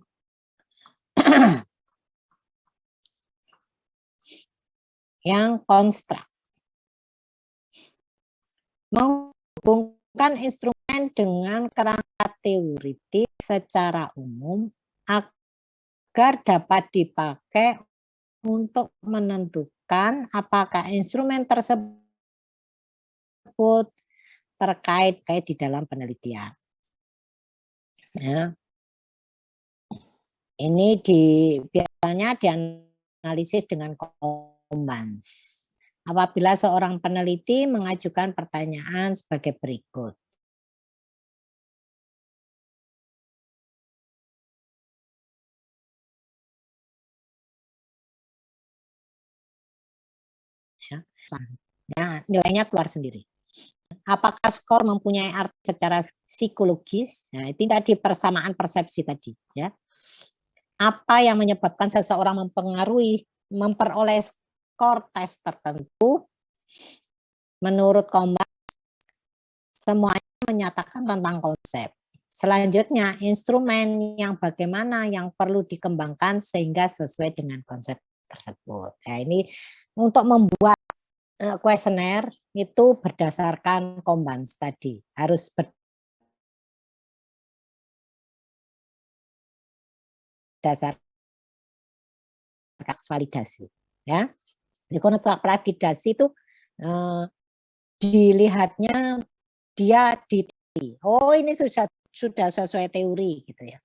[SPEAKER 1] yang konstruk. Menghubungkan instrumen dengan kerangka teoritis secara umum agar dapat dipakai untuk menentukan apakah instrumen tersebut terkait di dalam penelitian. Ya. Ini biasanya dianalisis dengan Combans. Apabila seorang peneliti mengajukan pertanyaan sebagai berikut. Ya, nilainya keluar sendiri. Apakah skor mempunyai arti secara psikologis? Nah, itu tadi persamaan persepsi tadi. Ya. Apa yang menyebabkan seseorang memperoleh skor tes tertentu? Menurut Combans, semuanya menyatakan tentang konsep. Selanjutnya, instrumen yang bagaimana yang perlu dikembangkan sehingga sesuai dengan konsep tersebut. Nah, ini untuk membuat kuesioner itu berdasarkan Combans tadi. Harus berdasarkan validasi. Ya. Di kontrak validasi itu dilihatnya dia diteliti. Oh, ini sudah sesuai teori gitu ya.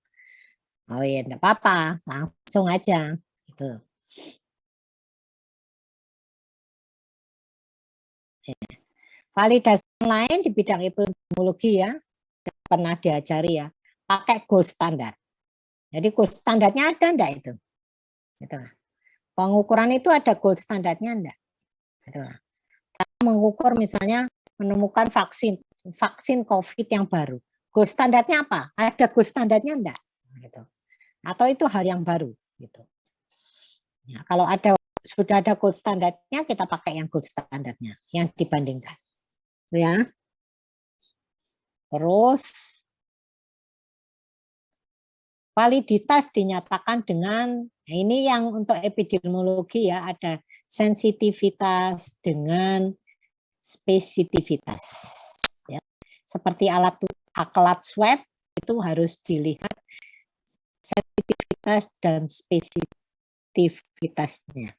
[SPEAKER 1] Oh ya, enggak apa-apa, langsung aja gitu. Validasi yang lain di bidang epidemiologi ya, pernah diajari ya, pakai gold standard. Jadi gold standarnya ada enggak itu? Gitu. Pengukuran itu ada gold standarnya enggak? Gitu. Cara mengukur misalnya menemukan vaksin COVID yang baru. Gold standarnya apa? Ada gold standarnya enggak? Gitu. Atau itu hal yang baru gitu. Ya, kalau sudah ada gold standarnya, kita pakai yang gold standarnya yang dibandingkan. Ya. Terus validitas dinyatakan dengan ini yang untuk epidemiologi ya, ada sensitivitas dengan spesifitivitas. Ya. Seperti alat swab itu harus dilihat sensitivitas dan spesifitivitasnya.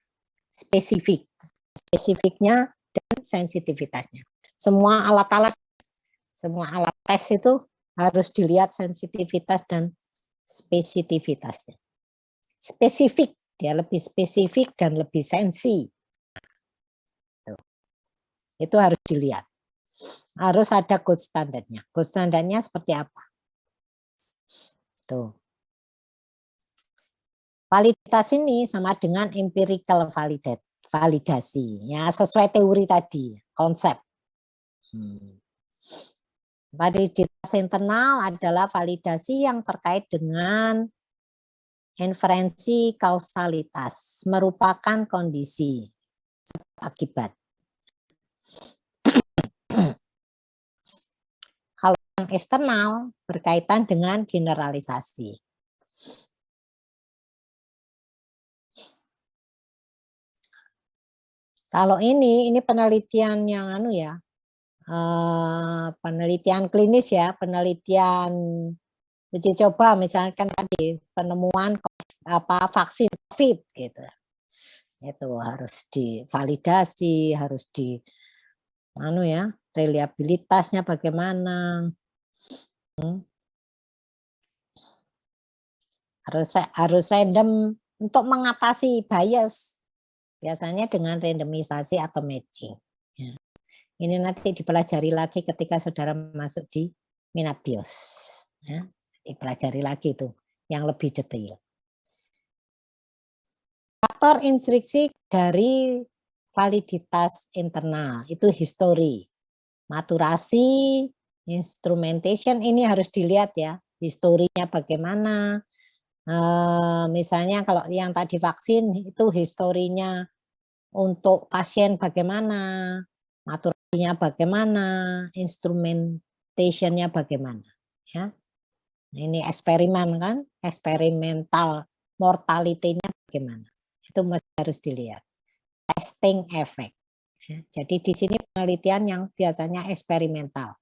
[SPEAKER 1] Spesifiknya dan sensitivitasnya. Semua alat tes itu harus dilihat sensitivitas dan spesifitivitasnya. Spesifik, dia lebih spesifik dan lebih sensi. Itu harus dilihat. Harus ada gold standarnya. Gold standarnya seperti apa? Tuh. Validitas ini sama dengan empirical validasi. Ya, sesuai teori tadi, konsep. Validitas internal adalah validasi yang terkait dengan inferensi kausalitas, merupakan kondisi akibat. Kalau yang eksternal berkaitan dengan generalisasi. Kalau ini penelitian yang ya, penelitian klinis ya, penelitian uji coba, misalkan tadi penemuan vaksin COVID gitu. Itu harus divalidasi, harus ya, reliabilitasnya bagaimana. Harus random untuk mengatasi bias. Biasanya dengan randomisasi atau matching. Ya. Ini nanti dipelajari lagi ketika saudara masuk di minat bios. Ya. Dipelajari lagi itu yang lebih detail. Faktor instruksi dari validitas internal itu histori, maturasi, instrumentation ini harus dilihat ya, historinya bagaimana. Misalnya kalau yang tadi vaksin itu historinya untuk pasien bagaimana, maturasinya bagaimana, instrumentationnya bagaimana, ya. Ini eksperimen kan, eksperimental mortality-nya bagaimana, itu masih harus dilihat. Testing effect. Ya, jadi di sini penelitian yang biasanya eksperimental.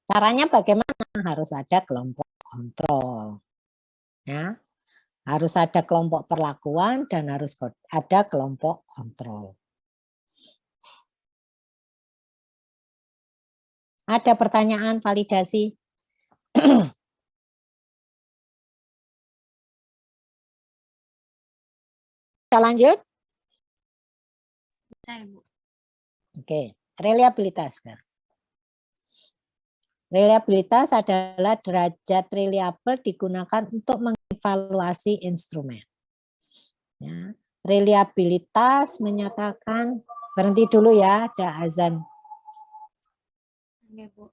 [SPEAKER 1] Caranya bagaimana? Harus ada kelompok kontrol. Ya. Harus ada kelompok perlakuan dan harus ada kelompok kontrol. Ada pertanyaan validasi? Kita lanjut?
[SPEAKER 5] Bisa, Ibu.
[SPEAKER 1] Oke, reliabilitas. Reliabilitas adalah derajat reliable digunakan untuk mengevaluasi instrumen. Ya. Reliabilitas menyatakan, berhenti dulu ya, ada azan.
[SPEAKER 5] Oke, Bu.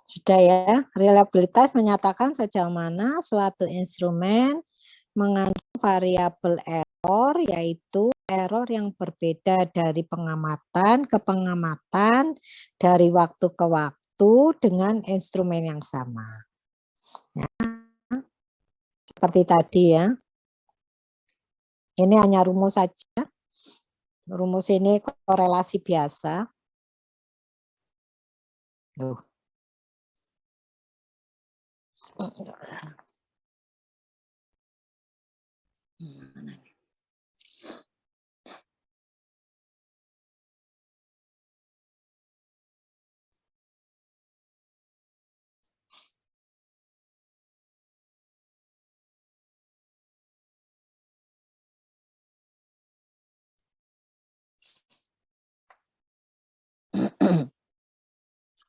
[SPEAKER 1] Sudah ya, reliabilitas menyatakan sejauh mana suatu instrumen mengandung variabel error, yaitu error yang berbeda dari pengamatan ke pengamatan, dari waktu ke waktu dengan instrumen yang sama. Ya. Seperti tadi ya. Ini hanya rumus saja. Rumus ini korelasi biasa. Tuh.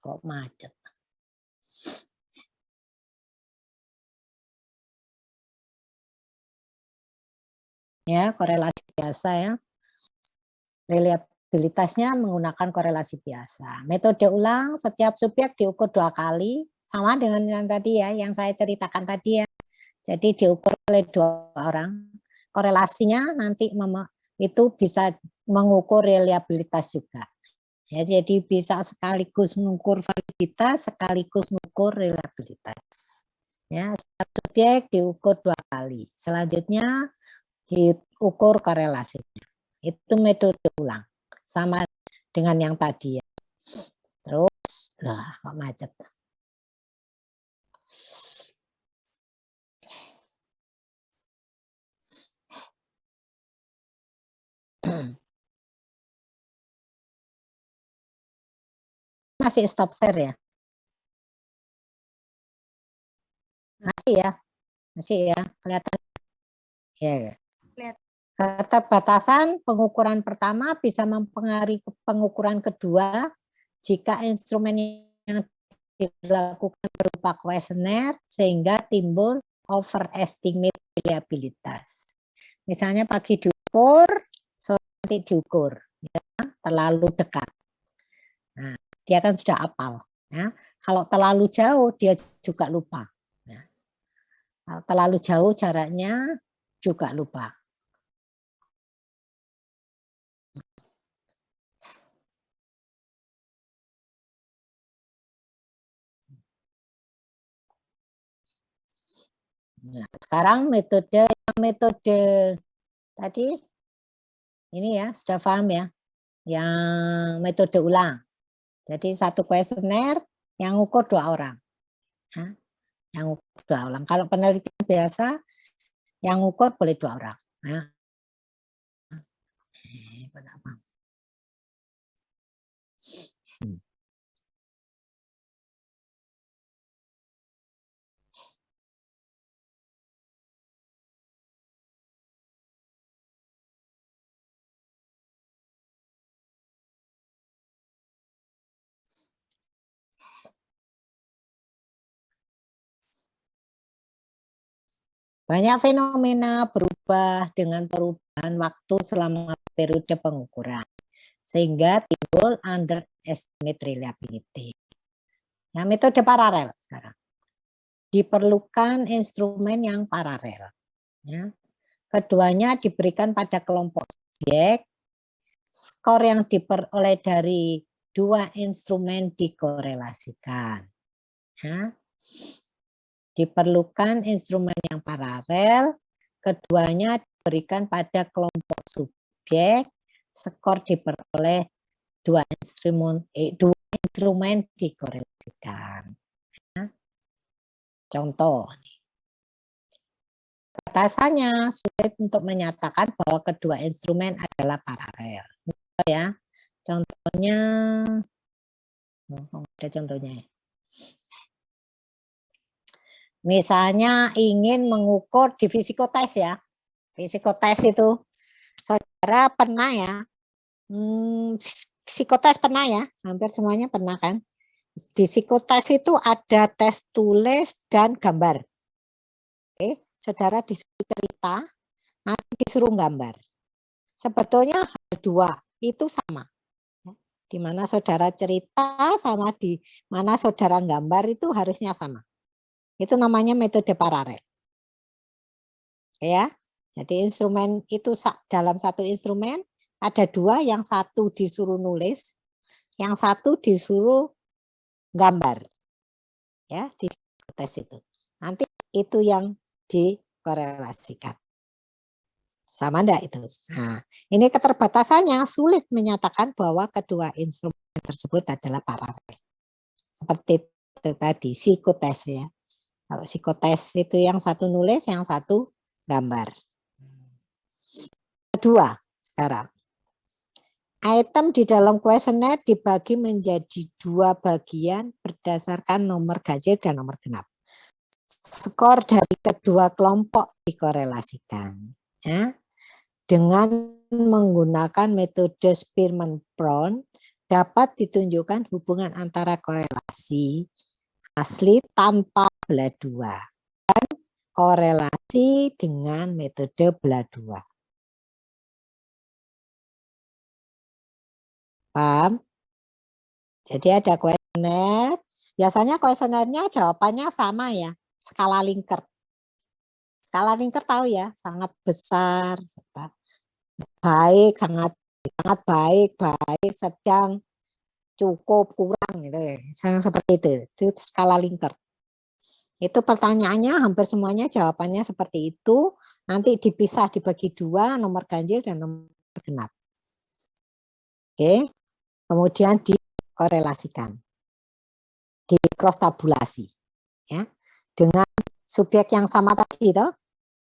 [SPEAKER 1] Kok macet? Ya, korelasi biasa ya. Reliabilitasnya menggunakan korelasi biasa. Metode ulang, setiap subjek diukur 2 kali, sama dengan yang tadi ya, yang saya ceritakan tadi ya. Jadi diukur oleh 2 orang. Korelasinya nanti itu bisa mengukur reliabilitas juga. Ya, jadi bisa sekaligus mengukur validitas, sekaligus mengukur reliabilitas. Ya, subjek diukur 2 kali. Selanjutnya diukur korelasinya. Itu metode ulang. Sama dengan yang tadi ya. Terus, lah kok macet. Masih stop share ya? Masih ya? Masih ya? Kelihatan? Ya.
[SPEAKER 5] Lihat.
[SPEAKER 1] Keterbatasan pengukuran pertama bisa mempengaruhi pengukuran kedua jika instrumen yang dilakukan berupa kuesioner sehingga timbul overestimate reliabilitas. Misalnya pagi diukur, sore nanti diukur, ya, terlalu dekat. Nah, dia kan sudah hafal. Ya. Kalau terlalu jauh dia juga lupa. Ya. Kalau terlalu jauh jaraknya juga lupa. Nah, sekarang metode tadi ini ya sudah paham ya, yang metode ulang. Jadi satu kuesioner yang ukur 2 orang, ya, yang ukur 2 orang. Kalau penelitian biasa yang ukur boleh 2 orang. Ya. Banyak fenomena berubah dengan perubahan waktu selama periode pengukuran, sehingga timbul underestimate reliability. Nah, metode paralel sekarang. Diperlukan instrumen yang paralel. Ya. Keduanya diberikan pada kelompok subjek. Skor yang diperoleh dari 2 instrumen dikorelasikan. Ya. Diperlukan instrumen yang paralel, keduanya diberikan pada kelompok subjek, skor diperoleh 2 instrumen dikorelasikan. Ya. Contoh, batasannya sulit untuk menyatakan bahwa kedua instrumen adalah paralel. Ya, contohnya, ada contohnya. Misalnya ingin mengukur di psikotes ya. Psikotes itu saudara pernah ya. Psikotes pernah ya, hampir semuanya pernah kan. Di psikotes itu ada tes tulis dan gambar. Oke, saudara disuruh cerita, nanti disuruh gambar. Sebetulnya hal 2 itu sama. Di mana saudara cerita sama di mana saudara gambar itu harusnya sama. Itu namanya metode paralel. Ya. Jadi instrumen itu dalam satu instrumen ada dua, yang satu disuruh nulis, yang satu disuruh gambar. Ya, di tes itu. Nanti itu yang dikorelasikan. Sama enggak itu? Nah, ini keterbatasannya sulit menyatakan bahwa kedua instrumen tersebut adalah paralel. Seperti itu tadi, psikotes ya. Kalau psikotes itu yang satu nulis, yang satu gambar. Kedua, sekarang. Item di dalam kuesioner dibagi menjadi dua bagian berdasarkan nomor ganjil dan nomor genap. Skor dari kedua kelompok dikorelasikan. Ya. Dengan menggunakan metode Spearman-Brown dapat ditunjukkan hubungan antara korelasi asli tanpa belah dua dan korelasi dengan metode belah dua. Paham? Jadi ada kuesioner, biasanya kuesionernya jawabannya sama ya, skala Likert. Skala Likert tahu ya, sangat besar, baik, sangat baik, sedang, cukup, kurang gitu ya. Seperti itu skala Likert. Itu pertanyaannya hampir semuanya jawabannya seperti itu. Nanti dipisah dibagi dua, nomor ganjil dan nomor genap. Oke. Kemudian dikorelasikan. Di cross tabulasi ya. Dengan subjek yang sama tadi itu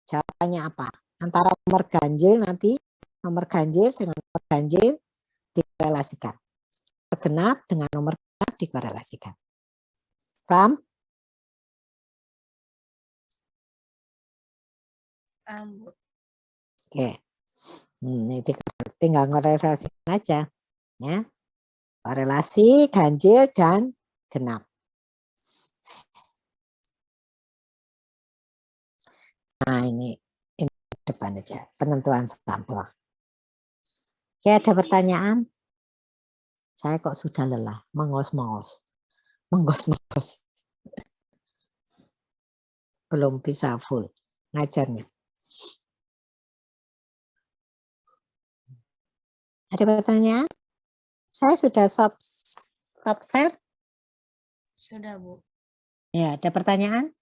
[SPEAKER 1] jawabannya apa? Antara nomor ganjil nanti nomor ganjil dengan nomor ganjil dikorelasikan. Nomor genap dengan nomor genap dikorelasikan. Paham?
[SPEAKER 5] Bu.
[SPEAKER 1] Oke. Ini tinggal korelasikan aja ya. Korelasi ganjil dan genap. Nah, ini depan aja penentuan sampel. Oke, ada pertanyaan? Saya kok sudah lelah, menggos-menggos. Belum bisa full ngajarnya. Ada pertanyaan? Saya sudah stop share.
[SPEAKER 5] Sudah, Bu.
[SPEAKER 1] Ya, ada pertanyaan?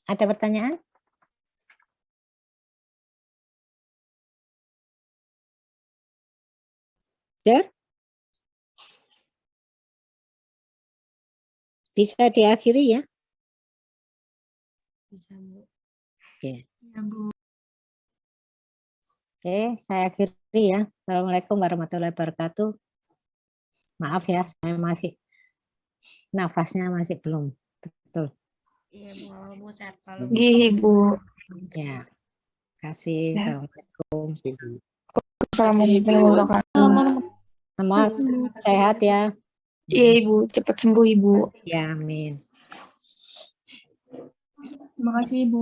[SPEAKER 1] Ada pertanyaan? Sudah? Bisa diakhiri ya?
[SPEAKER 5] Bisa, Bu.
[SPEAKER 1] Oke.
[SPEAKER 2] Ya, Bu.
[SPEAKER 1] Oke, saya akhiri ya. Assalamualaikum warahmatullahi wabarakatuh. Maaf ya, saya masih nafasnya masih belum betul.
[SPEAKER 5] Iya, Bu. Sehat selalu.
[SPEAKER 2] Iya, Bu.
[SPEAKER 1] Ya, kasih. Assalamualaikum.
[SPEAKER 2] Assalamualaikum warahmatullahi
[SPEAKER 1] Semua sehat ya.
[SPEAKER 2] Iya, Ibu. Cepat sembuh, Ibu.
[SPEAKER 1] Ya, amin.
[SPEAKER 2] Terima kasih, Ibu.